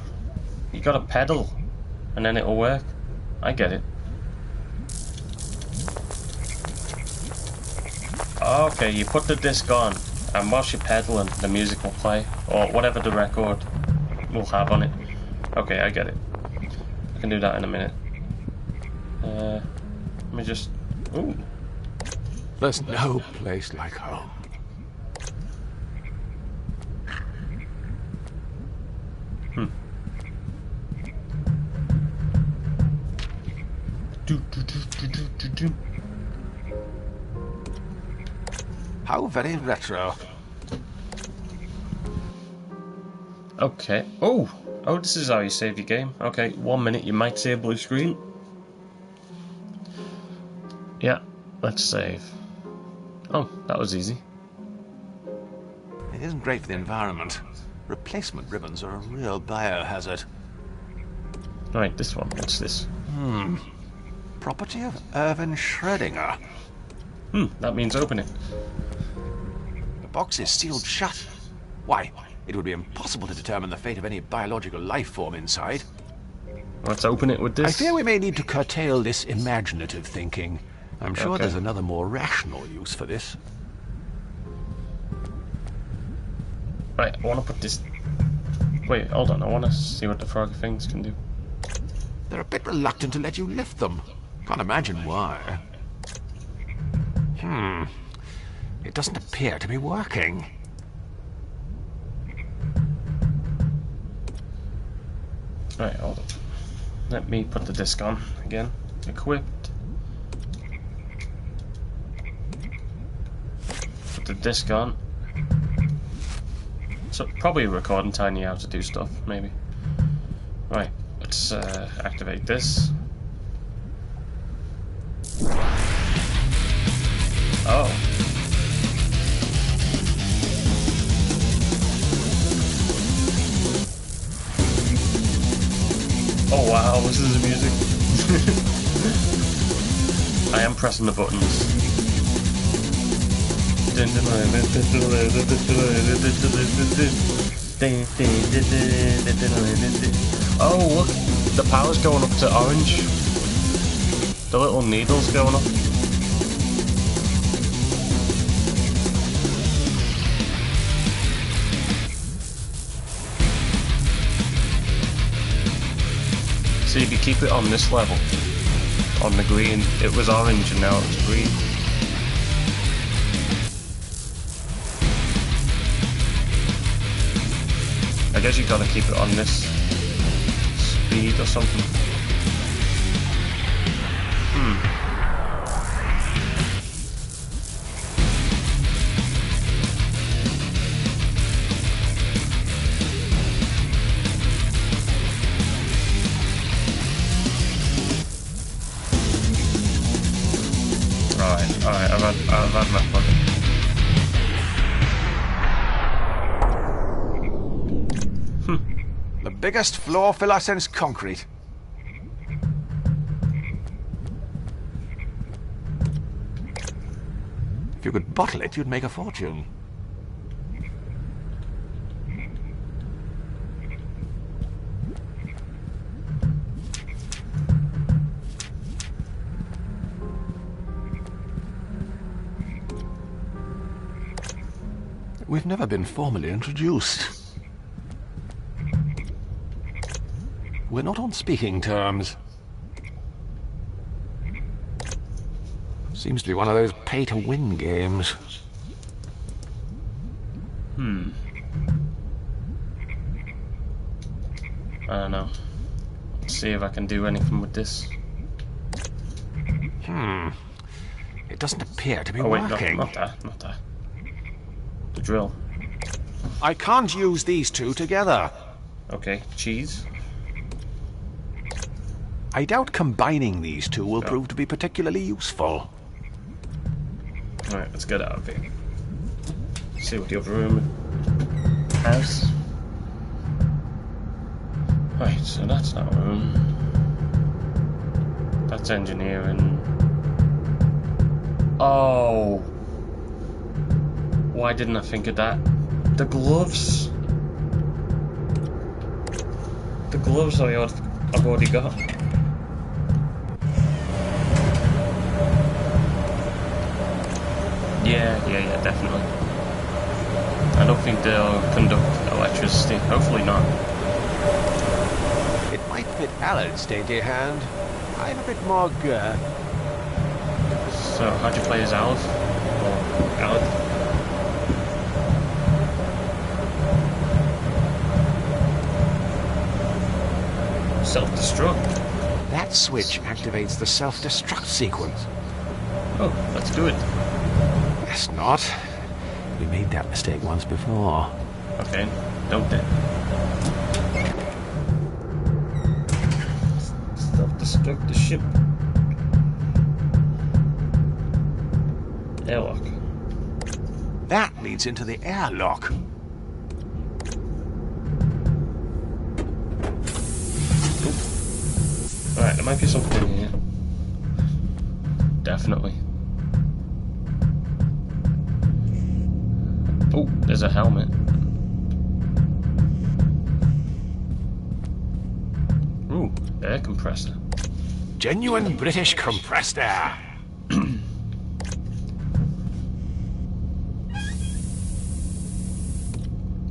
You got a pedal, and then it'll work. I get it. Okay, you put the disc on, and whilst you're pedaling, the music will play, or whatever the record will have on it. Okay, I get it. I can do that in a minute. Let me just... Ooh. There's no place like home. How very retro. Okay. Oh, this is how you save your game. Okay, 1 minute, you might see a blue screen. Yeah, let's save. Oh, that was easy. It isn't great for the environment. Replacement ribbons are a real biohazard. Right, this one. What's this? Property of Irvin Schrödinger. That means open it. The box is sealed shut. Why, it would be impossible to determine the fate of any biological life form inside. Let's open it with this. I fear we may need to curtail this imaginative thinking. I'm sure there's another more rational use for this. Right, I want to put this... Wait, hold on, I want to see what the frog things can do. They're a bit reluctant to let you lift them. Can't imagine why. It doesn't appear to be working. Right, hold on. Let me put the disc on again. Equipped. Put the disc on. So probably a recording telling you how to do stuff, maybe. Right, let's activate this. Oh. Oh wow, this is the music. I am pressing the buttons. Oh look, the power's going up to orange. The little needle's going up. See, if you keep it on this level, on the green, it was orange and now it's green. I guess you've got to keep it on this speed or something. Alright, I've had my fun. The biggest floor filler since concrete. If you could bottle it, you'd make a fortune. We've never been formally introduced. We're not on speaking terms. Seems to be one of those pay-to-win games. I don't know. Let's see if I can do anything with this. It doesn't appear to be Oh wait, working. not that. The drill. I can't use these two together. Okay, cheese. I doubt combining these two will prove to be particularly useful. Alright, let's get out of here. See what the other room has. Right, so that's that room. That's engineering. Oh! Why didn't I think of that? The gloves! The gloves I've already got. Yeah, definitely. I don't think they'll conduct electricity. Hopefully not. It might fit Alan's dainty hand. I'm a bit more girth. So, how'd you play as Alf? Or Alec? Self-destruct. That switch activates the self-destruct sequence. Oh, let's do it. Guess not. We made that mistake once before. Okay, don't it. Self-destruct the ship. Airlock. That leads into the airlock. Alright, there might be something in here. Definitely. Oh, there's a helmet. Ooh, air compressor. Genuine British compressed air.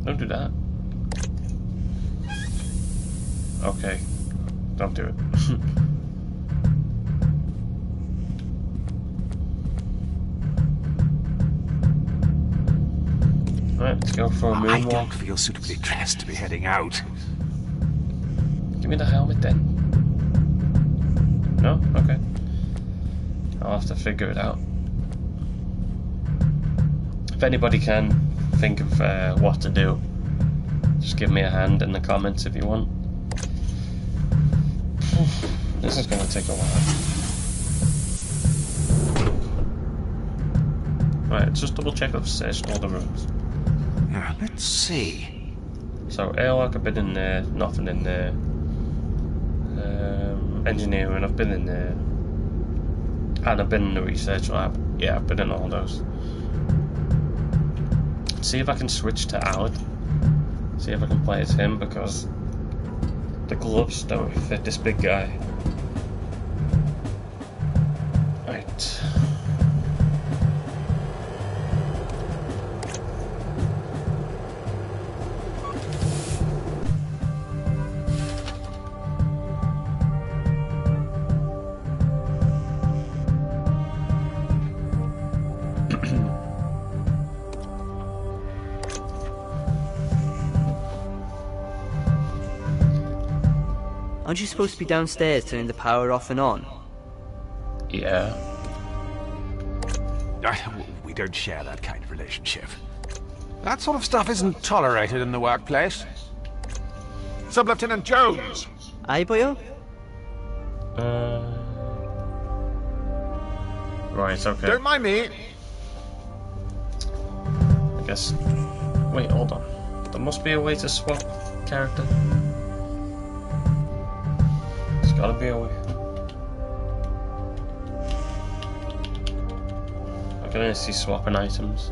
Don't do that. Okay. Don't do it. Alright, let's go for a I moonwalk. don't feel suitably dressed to be heading out. Give me the helmet then. No? Okay. I'll have to figure it out. If anybody can think of what to do, just give me a hand in the comments if you want. This is going to take a while. Right, let's just double check I've searched all the rooms. Yeah, let's see. So, airlock, I've been in there, nothing in there. Engineering, I've been in there. And I've been in the research lab. Yeah, I've been in all those. See if I can switch to Alec. See if I can play as him, because the gloves don't fit this big guy. Right. Aren't you supposed to be downstairs turning the power off and on? Yeah. We don't share that kind of relationship. That sort of stuff isn't tolerated in the workplace. Sub-Lieutenant Jones! Aye, boyo? Right, okay. Don't mind me. I guess. Wait, hold on. There must be a way to swap character. There's gotta be a way. I can only see swapping items.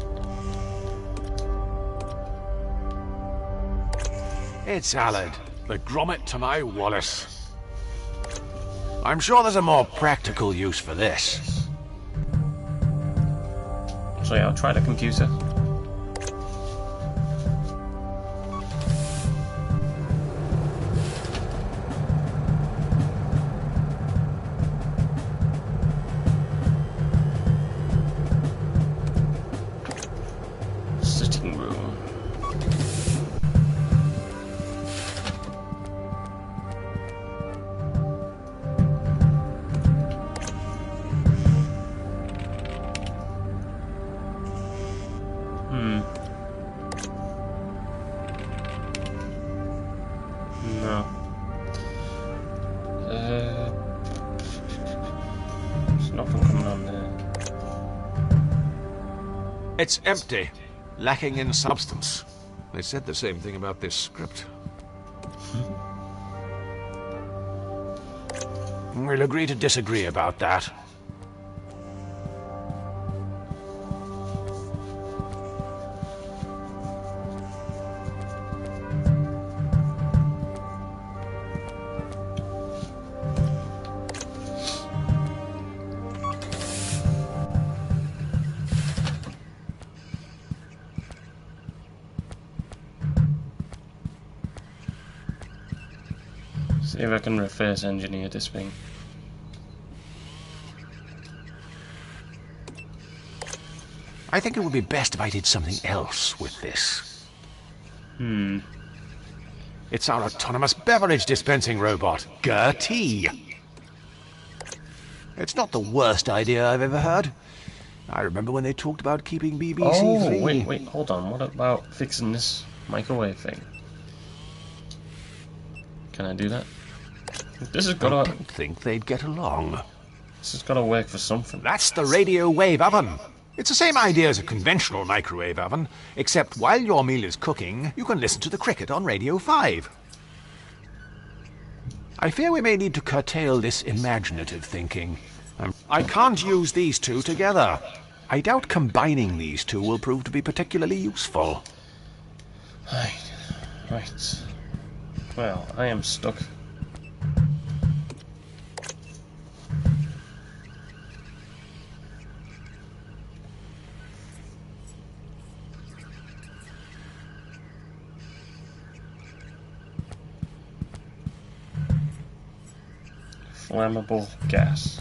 It's Alad, the grommet to my Wallace. I'm sure there's a more practical use for this. So yeah, I'll try the computer. Sitting room. No. There's nothing coming on there. It's empty, lacking in substance. They said the same thing about this script. We'll agree to disagree about that. See if I can reverse engineer this thing. I think it would be best if I did something else with this. It's our autonomous beverage dispensing robot, Gertie. It's not the worst idea I've ever heard. I remember when they talked about keeping BBC free. Oh, wait, hold on. What about fixing this microwave thing? Can I do that? This has I got to. don't think they'd get along. This has got to work for something. That's the radio wave oven. It's the same idea as a conventional microwave oven, except while your meal is cooking, you can listen to the cricket on Radio 5. I fear we may need to curtail this imaginative thinking. I can't use these two together. I doubt combining these two will prove to be particularly useful. Right. Well, I am stuck. Flammable gas.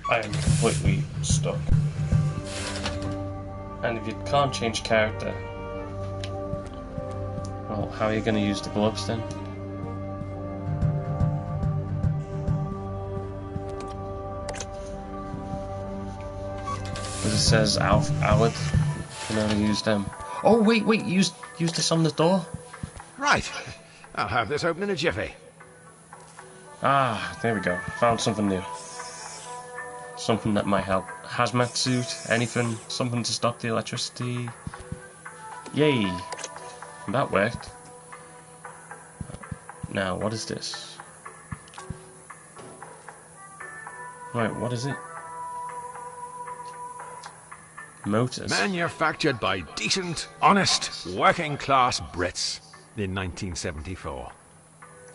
I am completely stuck. And if you can't change character, well, how are you going to use the gloves then? Because it says Alfred can only use them. Oh wait, use this on the door. Right. I'll have this open in a jiffy. Ah, there we go. Found something new. Something that might help. Hazmat suit, anything, something to stop the electricity. Yay! That worked. Now, what is this? Right, what is it? Motors. Manufactured by decent, honest, working-class Brits in 1974.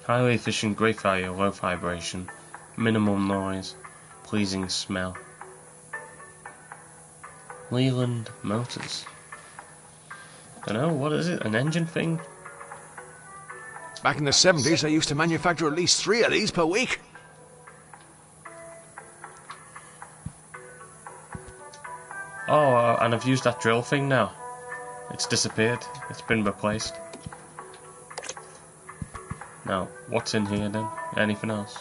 Highly efficient, great value, low vibration, minimal noise, pleasing smell. Leland Motors. Dunno, what is it? An engine thing? Back in the 70s, they used to manufacture at least 3 of these per week. Oh, and I've used that drill thing now. It's disappeared. It's been replaced. Now, what's in here then? Anything else?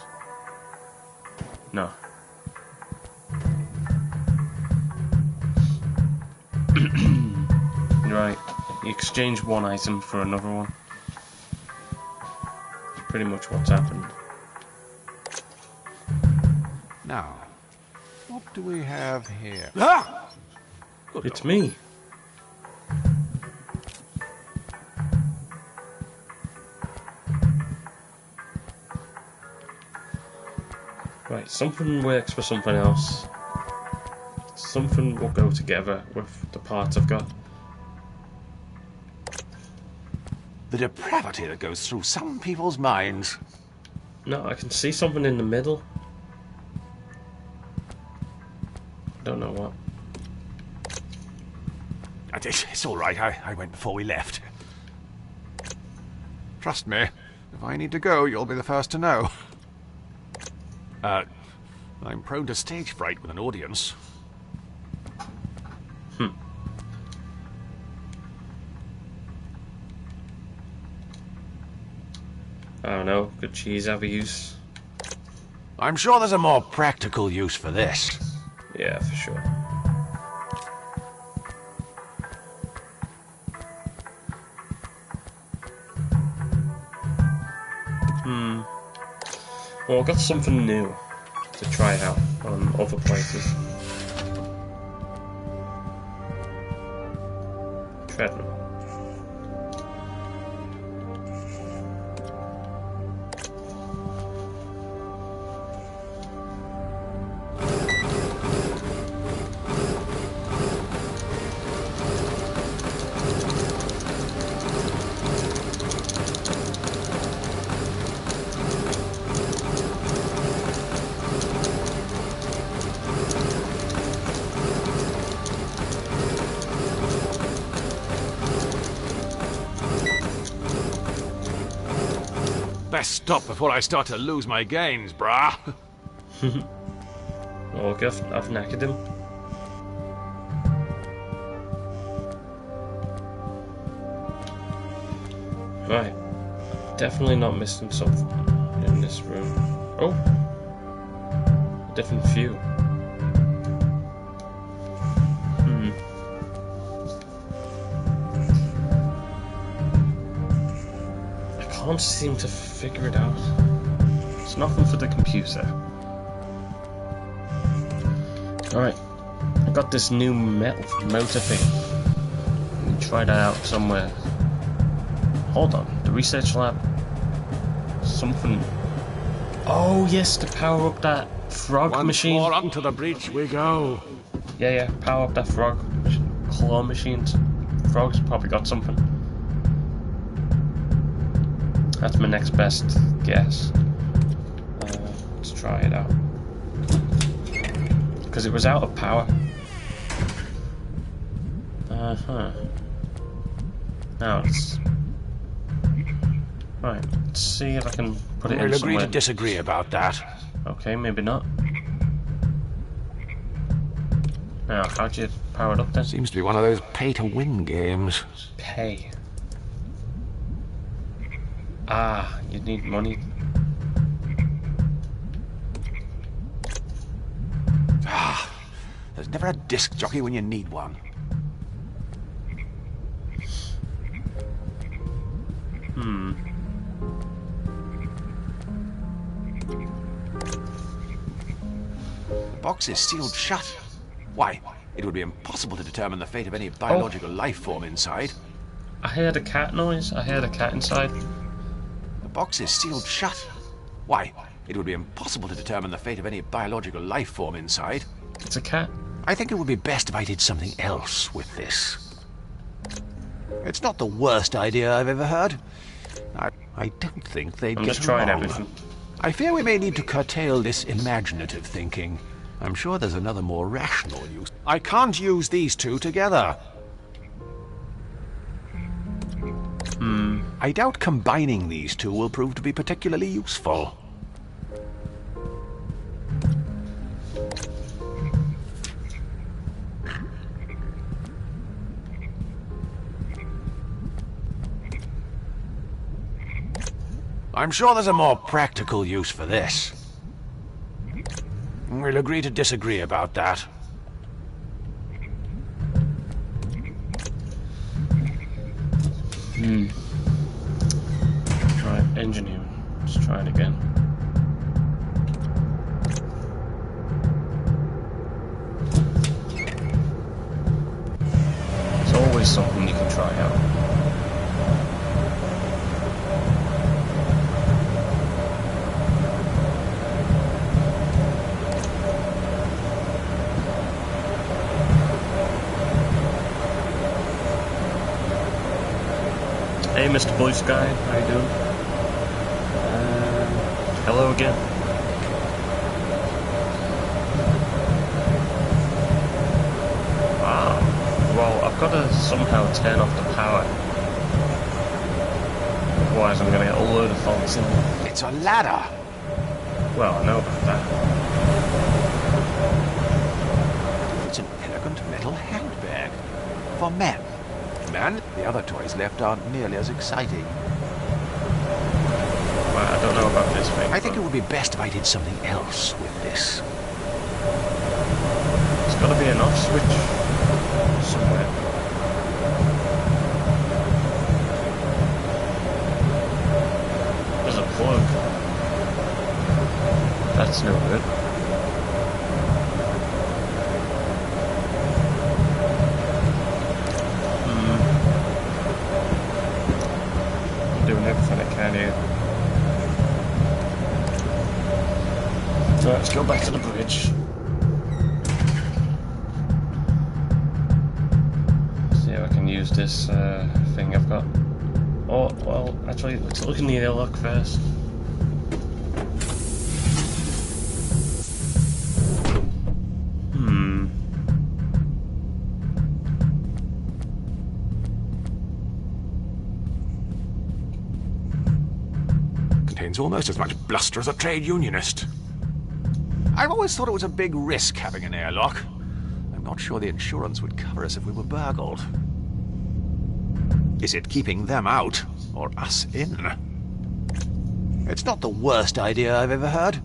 No. Right, you exchange one item for another one. Pretty much what's happened. Now, what do we have here? Ah! Good It's Lord. me. Right, something works for something else. Something will go together with the parts I've got. The depravity that goes through some people's minds. No, I can see something in the middle. I don't know what. It's all right. I went before we left. Trust me, if I need to go, you'll be the first to know. I'm prone to stage fright with an audience. I don't know, could cheese have a use? I'm sure there's a more practical use for this. Yeah, for sure. Well, I've got something new to try out on other places. Treadmill. Best stop before I start to lose my gains, brah. Okay, I've knackered him. Right. Definitely not missing something in this room. Oh! A different view. I can't seem to figure it out. It's nothing for the computer. Alright. I got this new metal motor thing. Let me try that out somewhere. Hold on. The research lab. Something. Oh yes, to power up that frog machine. Once more onto the breach we go. Yeah, power up that claw machines. Frogs probably got something. That's my next best guess. Let's try it out. Because it was out of power. Now it's... Right, let's see if I can put it in We'll agree somewhere. to disagree about that. Okay, maybe not. Now, how'd you power it up then? Seems to be one of those pay-to-win games. Pay. Ah, you need money. There's never a disc jockey when you need one. The box is sealed shut. Why, it would be impossible to determine the fate of any biological life form inside. I heard a cat noise. I heard a cat inside. The box is sealed shut. Why, it would be impossible to determine the fate of any biological life form inside. It's a cat. I think it would be best if I did something else with this. It's not the worst idea I've ever heard. I don't think they'd I'm get just trying along. everything. I fear we may need to curtail this imaginative thinking. I'm sure there's another more rational use. I can't use these two together. I doubt combining these two will prove to be particularly useful. I'm sure there's a more practical use for this. We'll agree to disagree about that. Right, engineering. Let's try it again. There's always something you can try out. Hey, Mr. Blue Sky, how you doing? Hello again. Wow. Well, I've got to somehow turn off the power. Otherwise, I'm going to get a load of faults in there. It's a ladder. Well, I know about that. It's an elegant metal handbag. For men. Man, the other toys left aren't nearly as exciting. Well, I don't know about this thing. I think it would be best if I did something else with this. There's got to be an off switch somewhere. There's a plug. That's no good. I'm doing everything I can here. So let's go back to the bridge. See how I can use this thing I've got. Oh, well, actually, let's look in the airlock first. contains almost as much bluster as a trade unionist. I've always thought it was a big risk having an airlock. I'm not sure the insurance would cover us if we were burgled. Is it keeping them out, or us in? It's not the worst idea I've ever heard.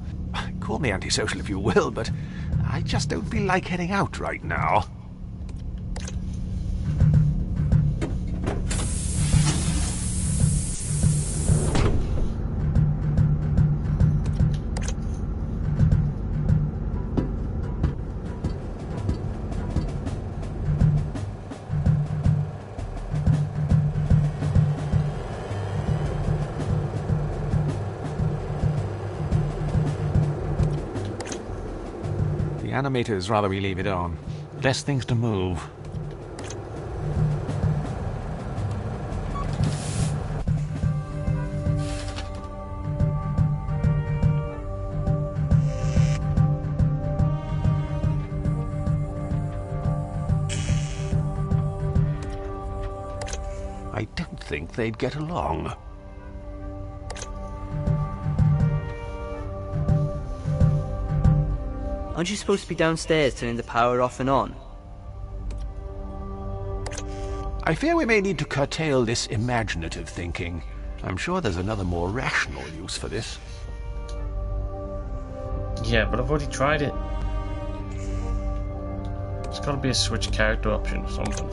Call me antisocial if you will, but I just don't feel like heading out right now. The animators rather we leave it on. Less things to move. I don't think they'd get along. Aren't you supposed to be downstairs turning the power off and on? I fear we may need to curtail this imaginative thinking. I'm sure there's another more rational use for this. Yeah, but I've already tried it. There's got to be a switch character option or something.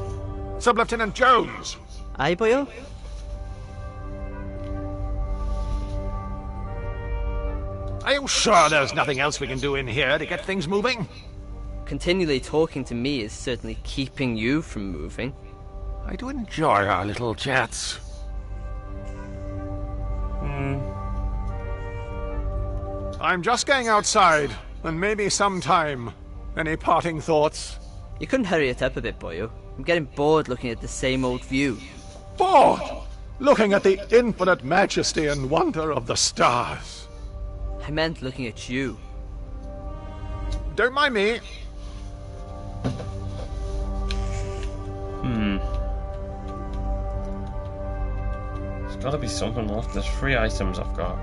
Sub-Lieutenant Jones! Aye, boyo? Are you sure there's nothing else we can do in here to get things moving? Continually talking to me is certainly keeping you from moving. I do enjoy our little chats. I'm just going outside, and maybe sometime. Any parting thoughts? You couldn't hurry it up a bit, boyo. I'm getting bored looking at the same old view. Bored! Looking at the infinite majesty and wonder of the stars. I meant looking at you. Don't mind me. There's got to be something left. There's 3 items I've got.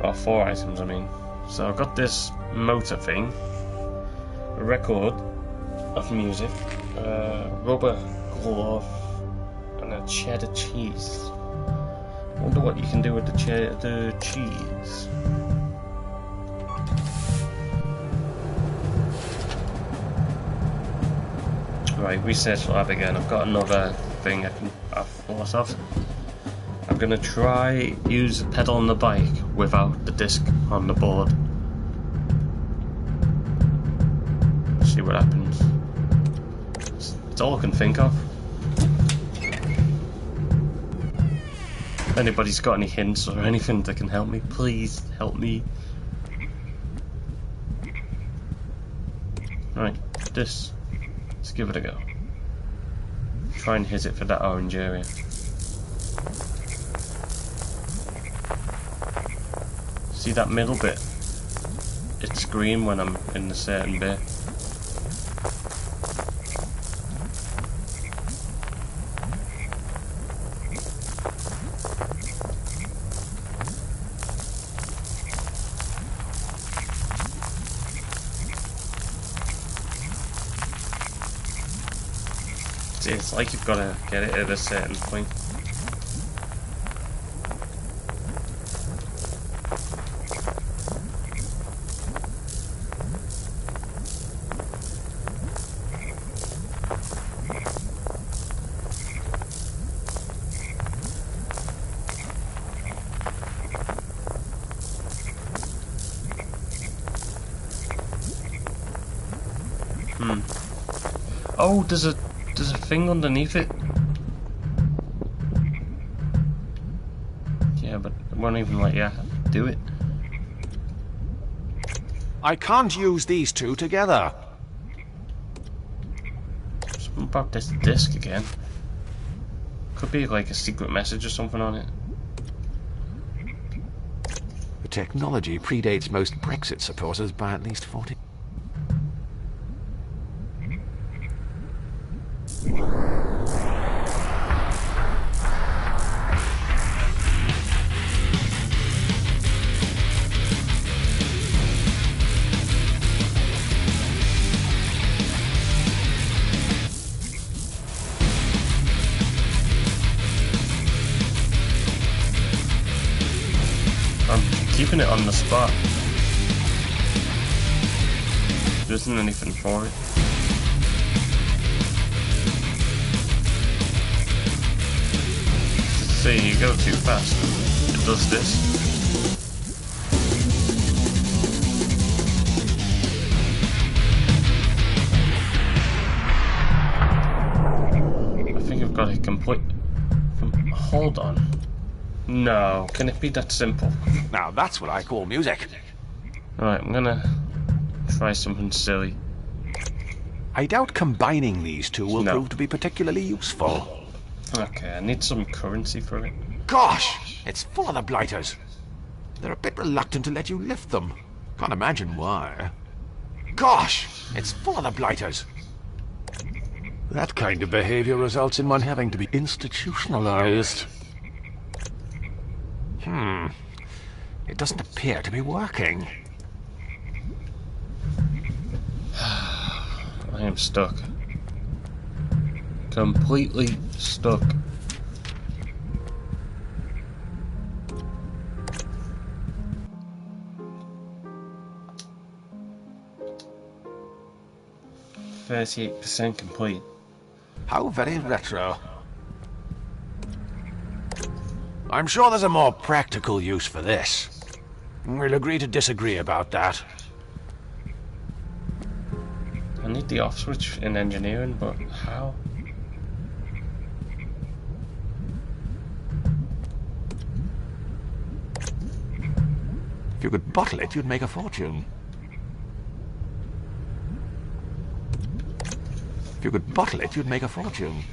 Oh, 4 items, I mean. So I've got this motor thing, a record of music, rubber glove, and a cheddar cheese. I wonder what you can do with the cheddar cheese. Right, research lab again. I've got another thing I've thought of. I'm gonna try use the pedal on the bike without the disc on the board. See what happens. It's all I can think of. If anybody's got any hints or anything that can help me, please help me. Right, this. Let's give it a go. Try and hit it for that orange area. See that middle bit? It's green when I'm in the certain bit. It's like you've got to get it at a certain point. Oh, there's a thing underneath it. Yeah, but it won't even let you do it. I can't use these two together. Something about this disc again. Could be like a secret message or something on it. The technology predates most Brexit supporters by at least 40. I'm keeping it on the spot. There isn't anything for it. See, you go too fast. It does this. I think I've got it complete. Hold on. No, can it be that simple? Now that's what I call music. Right, I'm gonna try something silly. I doubt combining these two will No. prove to be particularly useful. Okay, I need some currency for it. Gosh, it's full of the blighters. They're a bit reluctant to let you lift them. Can't imagine why. Gosh, it's full of the blighters. That kind of behavior results in one having to be institutionalized. It doesn't appear to be working. I am stuck. Completely stuck. %38 complete. How very retro. I'm sure there's a more practical use for this. We'll agree to disagree about that. I need the off switch in engineering, but how? If you could bottle it, you'd make a fortune. If you could bottle it, you'd make a fortune.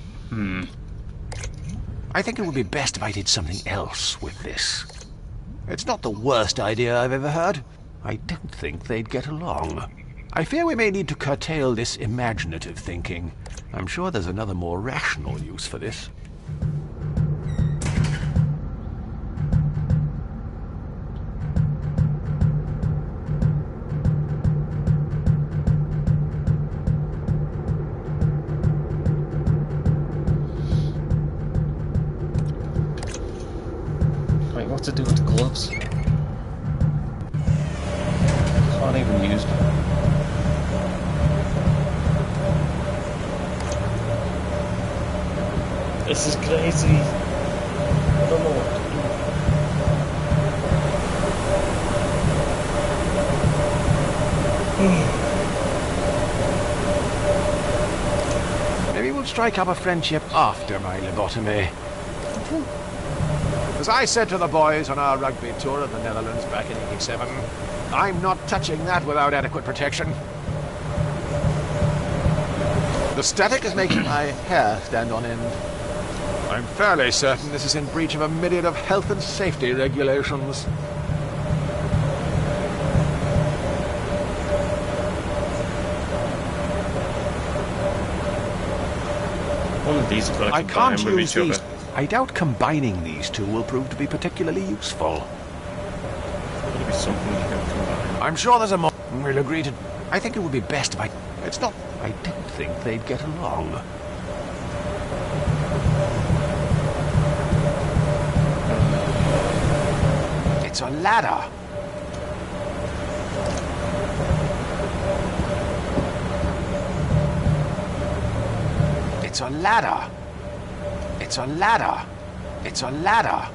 I think it would be best if I did something else with this. It's not the worst idea I've ever heard. I don't think they'd get along. I fear we may need to curtail this imaginative thinking. I'm sure there's another more rational use for this. Wait, what to do with the gloves? Can't even use them. This is crazy. I don't know what to do. Maybe we'll strike up a friendship after my lobotomy. As I said to the boys on our rugby tour of the Netherlands back in '87, I'm not touching that without adequate protection. The static is making my hair stand on end. I'm fairly certain this is in breach of a myriad of health and safety regulations. One of these are I going to can't combine with use each these. other. I doubt combining these two will prove to be particularly useful. There'll be something you can combine. I'm sure there's a more. We'll agree to. I think it would be best if I. It's not. I don't think they'd get along. It's a ladder. It's a ladder. It's a ladder. It's a ladder.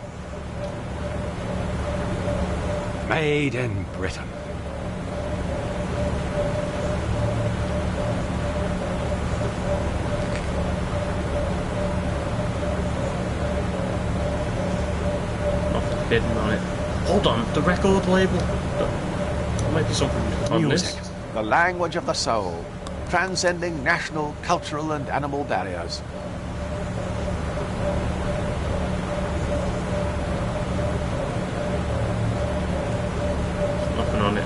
Made in Britain. Nothing hidden on it. Hold on, the record label. There might be something on Music, this. the language of the soul, transcending national, cultural, and animal barriers.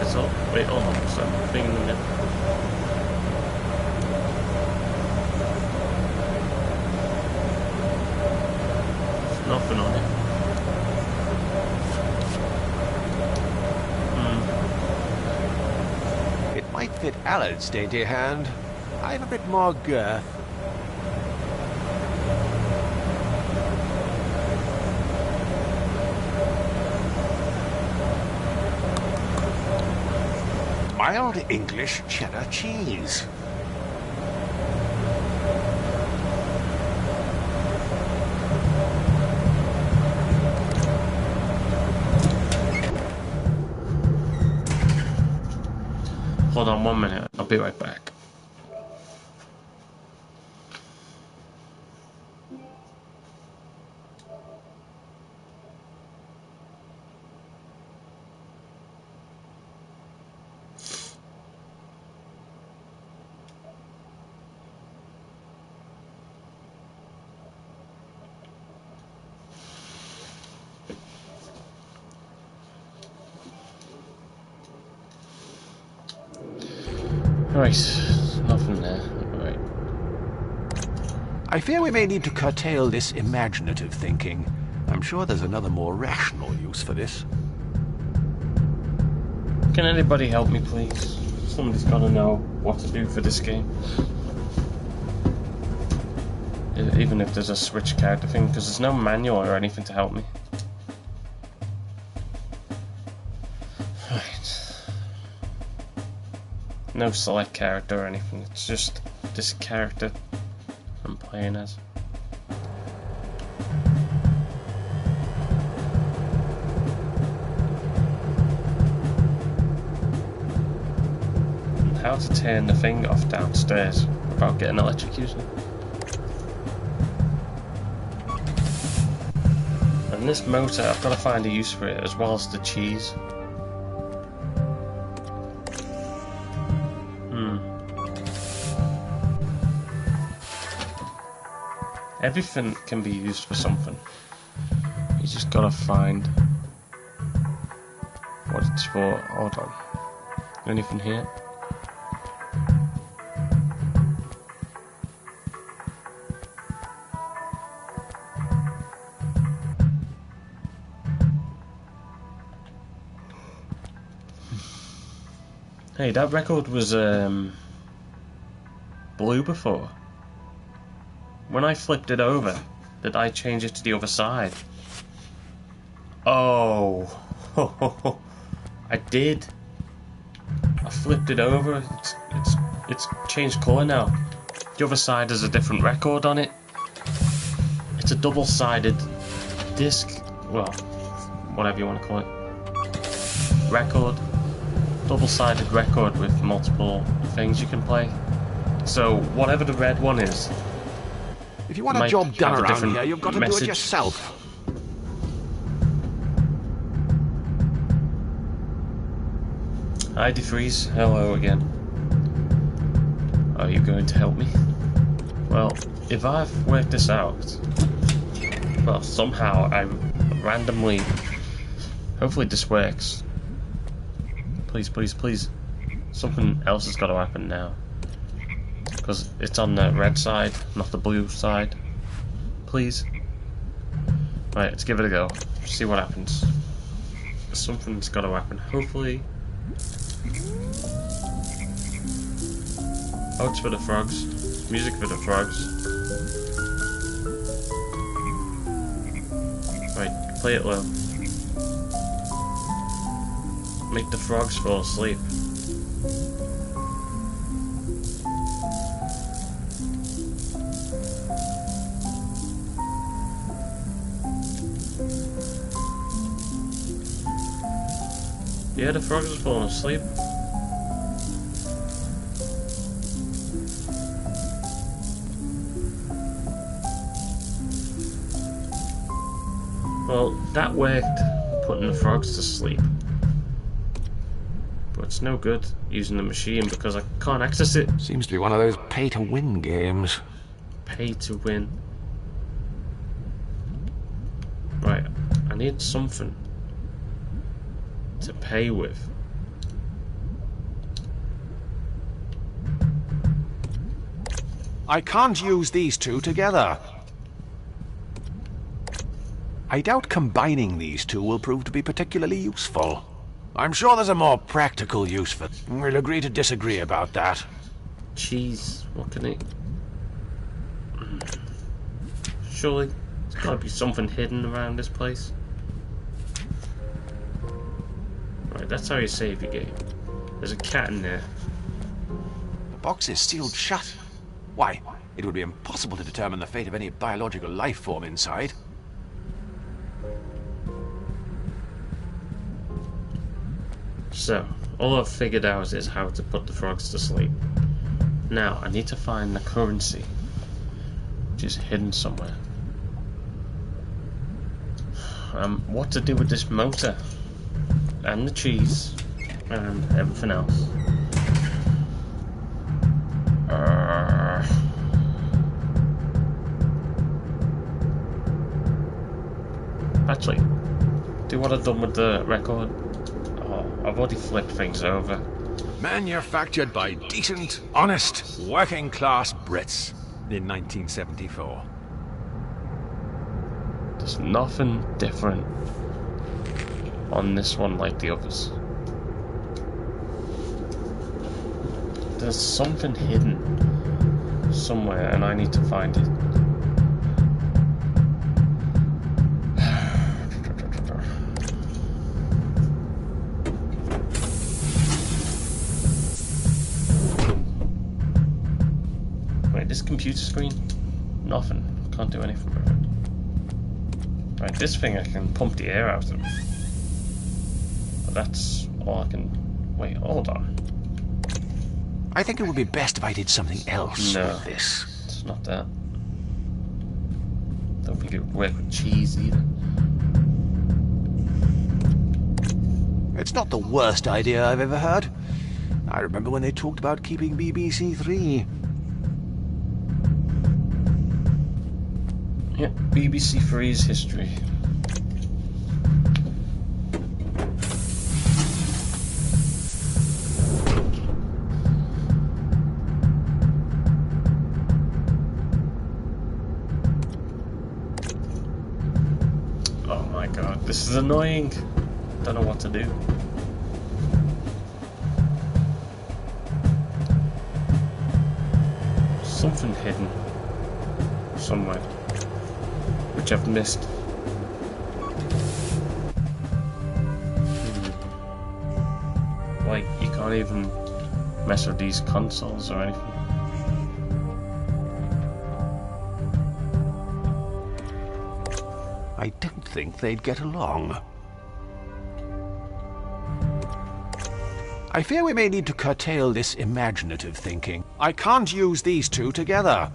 That's all. Wait, hold on. What's that thing in the middle? There's nothing on it. It might fit Alad's dainty hand. I have a bit more girth. Mild English cheddar cheese. Hold on 1 minute. I'll be right back. Right, nothing there. Right. I fear we may need to curtail this imaginative thinking. I'm sure there's another more rational use for this. Can anybody help me, please? Somebody's got to know what to do for this game. Even if there's a switch character thing, because there's no manual or anything to help me. No select character or anything, it's just this character I'm playing as. And how to turn the thing off downstairs without getting electrocuted. And this motor, I've got to find a use for it as well as the cheese. Everything can be used for something. You just gotta find what it's for. Hold on. Anything here? Hey, that record was blue before. When I flipped it over, did I change it to the other side? Oh, I did. I flipped it over. It's changed colour now. The other side has a different record on it. It's a double-sided disc. Well, whatever you want to call it. Record. Double-sided record with multiple things you can play. So whatever the red one is. If you want a job done around here, you've got to do it yourself. Hi, DeFreeze. Hello again. Are you going to help me? Well, if I've worked this out, well, somehow I randomly... Hopefully this works. Please, please, please. Something else has got to happen now. Because it's on the red side, not the blue side. Please. Right, let's give it a go. See what happens. Something's got to happen. Hopefully. Oh, it's for the frogs. Music for the frogs. Right, play it low. Make the frogs fall asleep. Yeah, the frogs are falling asleep. Well, that worked, putting the frogs to sleep. But it's no good using the machine because I can't access it. Seems to be one of those pay-to-win games. Pay to win. Right, I need something to pay with. I can't use these two together. I doubt combining these two will prove to be particularly useful. I'm sure there's a more practical use for... We'll agree to disagree about that. Cheese. What can it... Surely there's got to be something hidden around this place. Right, that's how you save your game. There's a cat in there. The box is sealed shut. Why, it would be impossible to determine the fate of any biological life form inside. So, all I've figured out is how to put the frogs to sleep. Now, I need to find the currency, which is hidden somewhere. What to do with this motor, and the cheese, and everything else. Actually, do what I've done with the record. I've already flipped things over. Manufactured by decent, honest, working-class Brits in 1974. There's nothing different on this one like the others. There's something hidden somewhere and I need to find it. This computer screen, nothing. Can't do anything with it. Right, this thing I can pump the air out of. But that's all I can. Wait, hold on. I think it would be best if I did something else No, with this. It's not that. Don't think it would work with cheese either. It's not the worst idea I've ever heard. I remember when they talked about keeping BBC Three. Yep, BBC Three's history. Oh my god, this is annoying. Don't know what to do. Something hidden somewhere, which I've missed. Like, you can't even mess with these consoles or anything. I don't think they'd get along. I fear we may need to curtail this imaginative thinking. I can't use these two together.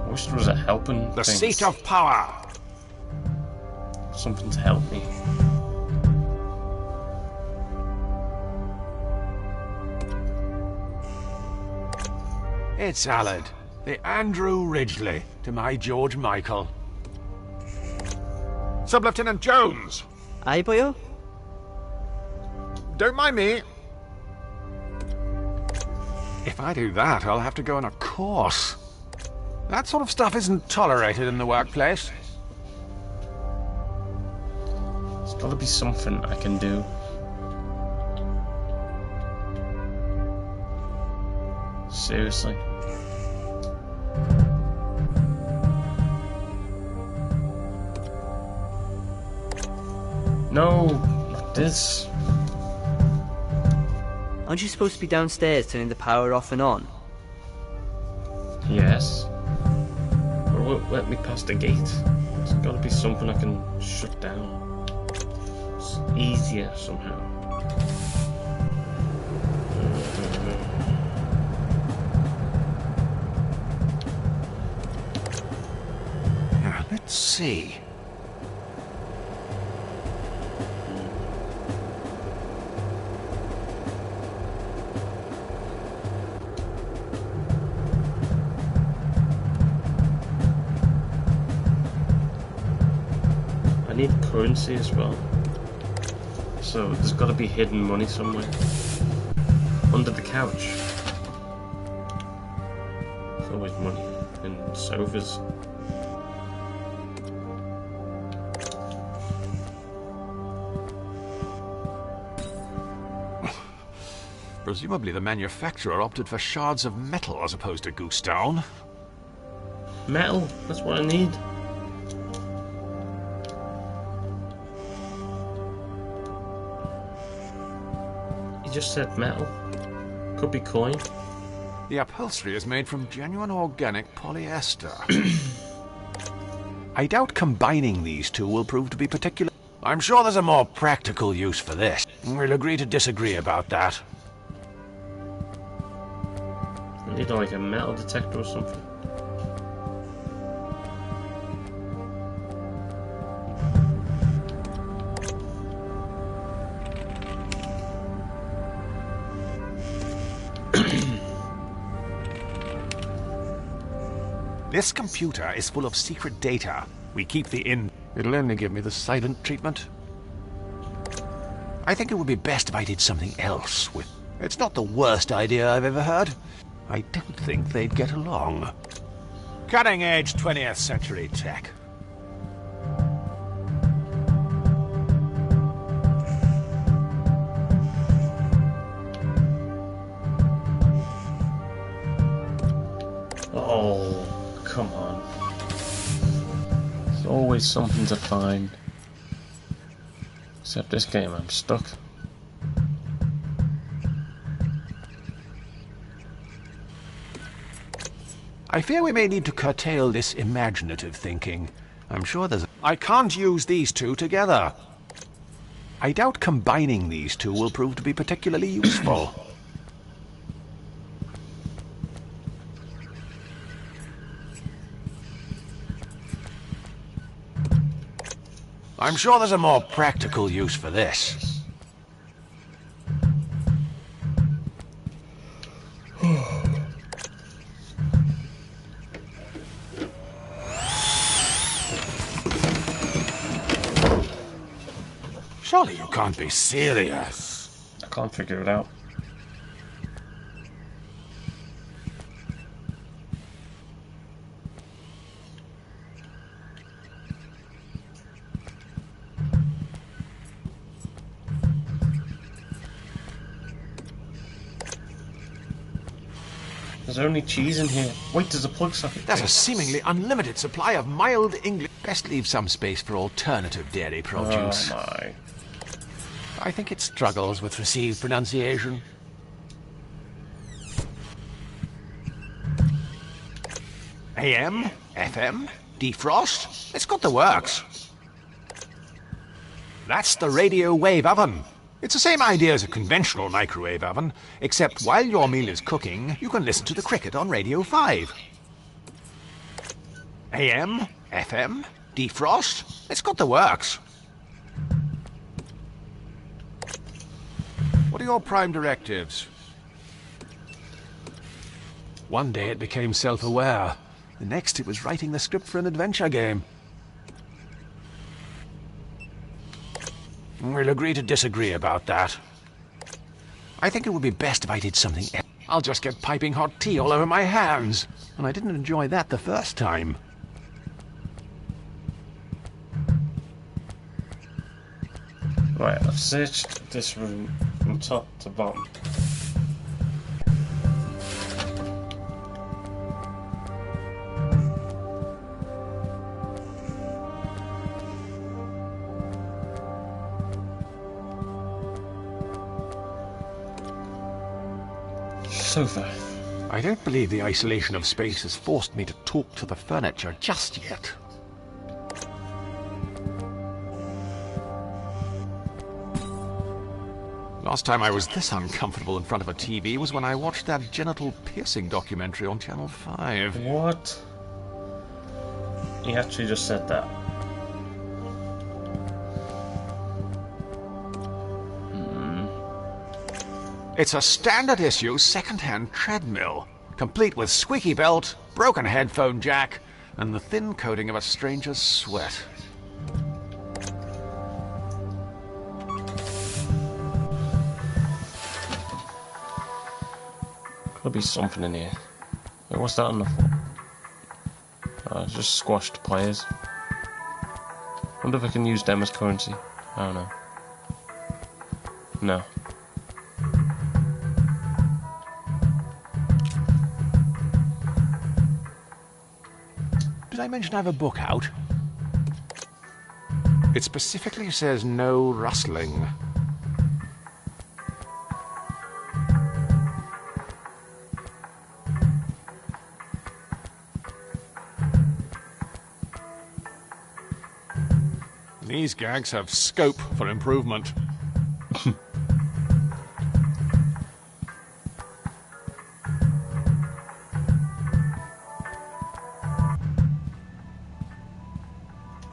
Wish there was a helping The thing. seat of power. Something to help me. It's Allard, the Andrew Ridgely to my George Michael. Sub-Lieutenant Jones! Aye, boyo? Don't mind me. If I do that, I'll have to go on a course. That sort of stuff isn't tolerated in the workplace. There's gotta be something I can do. Seriously. No, not this. Aren't you supposed to be downstairs turning the power off and on? Yes. But it won't let me past the gate. There's gotta be something I can shut down. It's easier somehow. Now, let's see. need currency as well. So there's got to be hidden money somewhere. Under the couch. There's always money in sofas. Presumably the manufacturer opted for shards of metal as opposed to goose down. Metal, that's what I need. You just said metal. Could be coin. The upholstery is made from genuine organic polyester. I doubt combining these two will prove to be particular. I'm sure there's a more practical use for this. We'll agree to disagree about that. I need like a metal detector or something. This computer is full of secret data. We keep the in... It'll only give me the silent treatment. I think it would be best if I did something else with... It's not the worst idea I've ever heard. I don't think they'd get along. Cutting-edge 20th century tech. Oh, come on. There's always something to find. Except this game, I'm stuck. I fear we may need to curtail this imaginative thinking. I'm sure there's... I can't use these two together. I doubt combining these two will prove to be particularly useful. I'm sure there's a more practical use for this. Surely you can't be serious. I can't figure it out. There's only cheese in here. Wait, there's a plug socket. There's a seemingly unlimited supply of mild English. Best leave some space for alternative dairy produce. Oh my. I think it struggles with received pronunciation. AM, FM, defrost. It's got the works. That's the radio wave oven. It's the same idea as a conventional microwave oven, except while your meal is cooking, you can listen to the cricket on Radio 5. AM, FM, defrost. It's got the works. What are your prime directives? One day it became self-aware. The next it was writing the script for an adventure game. We'll agree to disagree about that. I think it would be best if I did something else. I'll just get piping hot tea all over my hands. And I didn't enjoy that the first time. Right, I've searched this room from top to bottom. Sofa. I don't believe the isolation of space has forced me to talk to the furniture just yet. Last time I was this uncomfortable in front of a TV was when I watched that genital piercing documentary on Channel 5. What? He actually just said that. It's a standard issue second-hand treadmill, complete with squeaky belt, broken headphone jack, and the thin coating of a stranger's sweat. Could be something in here. Wait, what's that on the floor? Just squashed players. Wonder if I can use them as currency. I don't know. No. Did I mention I have a book out? It specifically says no rustling. These gags have scope for improvement.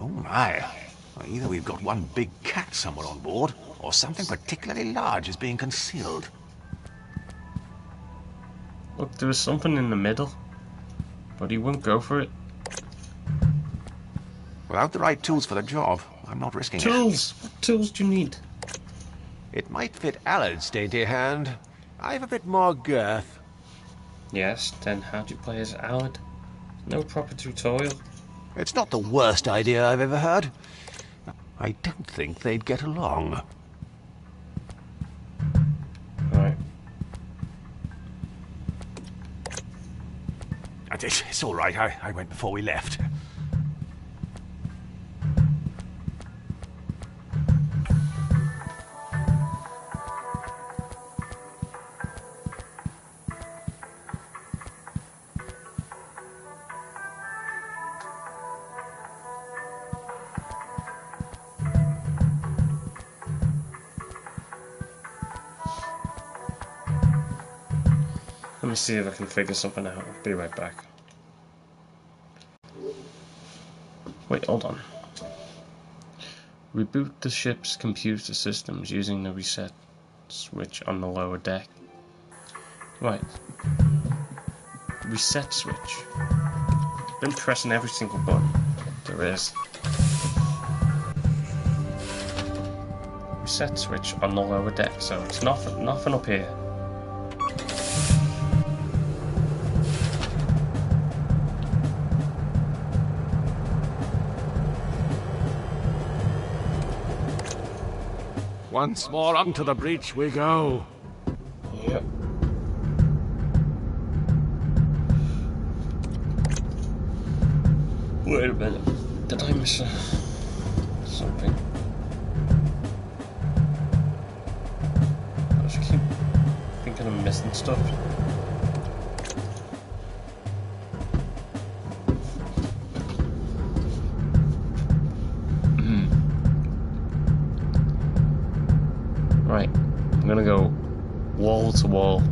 Oh my. Either we've got one big cat somewhere on board, or something particularly large is being concealed. Look, there was something in the middle, but he wouldn't go for it. Without the right tools for the job, I'm not risking it. Tools! What tools do you need? It might fit Allard's dainty hand. I have a bit more girth. Yes, then how do you play as Allard? No proper tutorial. It's not the worst idea I've ever heard. I don't think they'd get along. Right. It's all right. I went before we left. Let me see if I can figure something out. I'll be right back. Wait, hold on. Reboot the ship's computer systems using the reset switch on the lower deck. Right. Reset switch. I've been pressing every single button there is. Reset switch on the lower deck, so it's nothing up here. Once more onto the breach we go. Yep. Wait a minute. Did I miss something? I just keep thinking I'm missing stuff. Right, I'm gonna go wall to wall,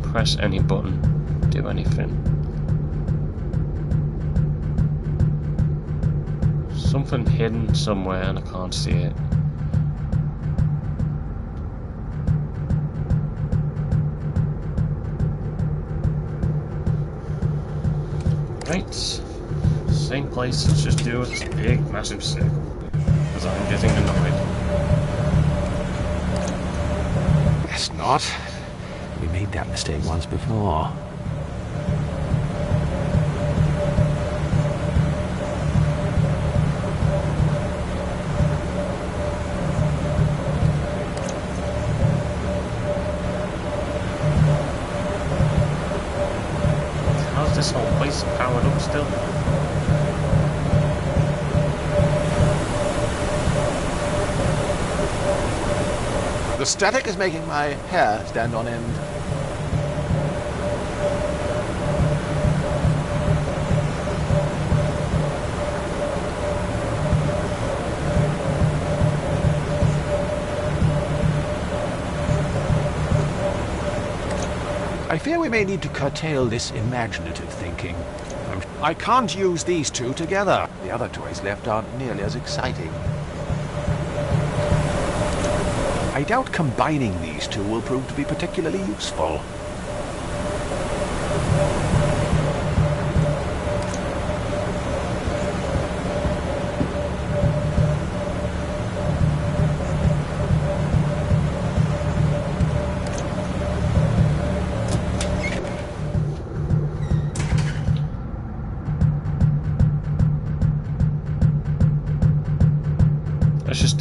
press any button, do anything. Something hidden somewhere and I can't see it. Right, same place, let's just do it, big massive circle, because I'm getting annoyed. Guess not. We made that mistake once before. How's this whole place powered up still? The static is making my hair stand on end. I fear we may need to curtail this imaginative thinking. I can't use these two together. The other toys left aren't nearly as exciting. I doubt combining these two will prove to be particularly useful.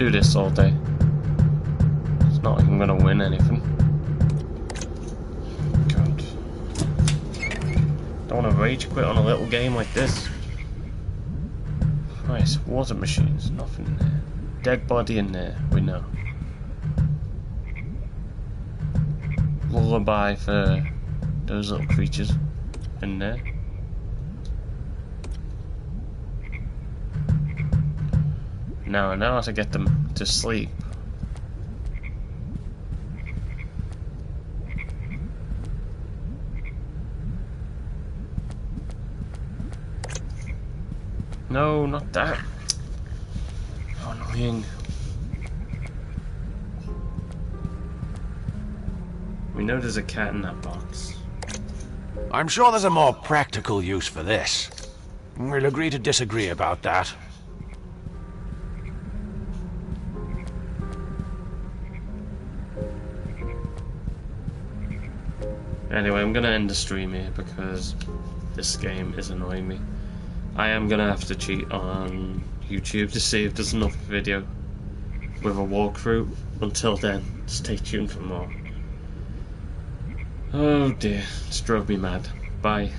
do this all day. It's not like I'm gonna win anything. God. Don't want to rage quit on a little game like this. Nice, water machines, nothing in there. Dead body in there, we know. Lullaby for those little creatures in there. Now I know how to get them to sleep. No, not that. How annoying. We know there's a cat in that box. I'm sure there's a more practical use for this. We'll agree to disagree about that. Anyway, I'm gonna end the stream here because this game is annoying me. I am gonna have to cheat on YouTube to see if there's another video with a walkthrough. Until then, stay tuned for more. Oh dear, it's drove me mad. Bye.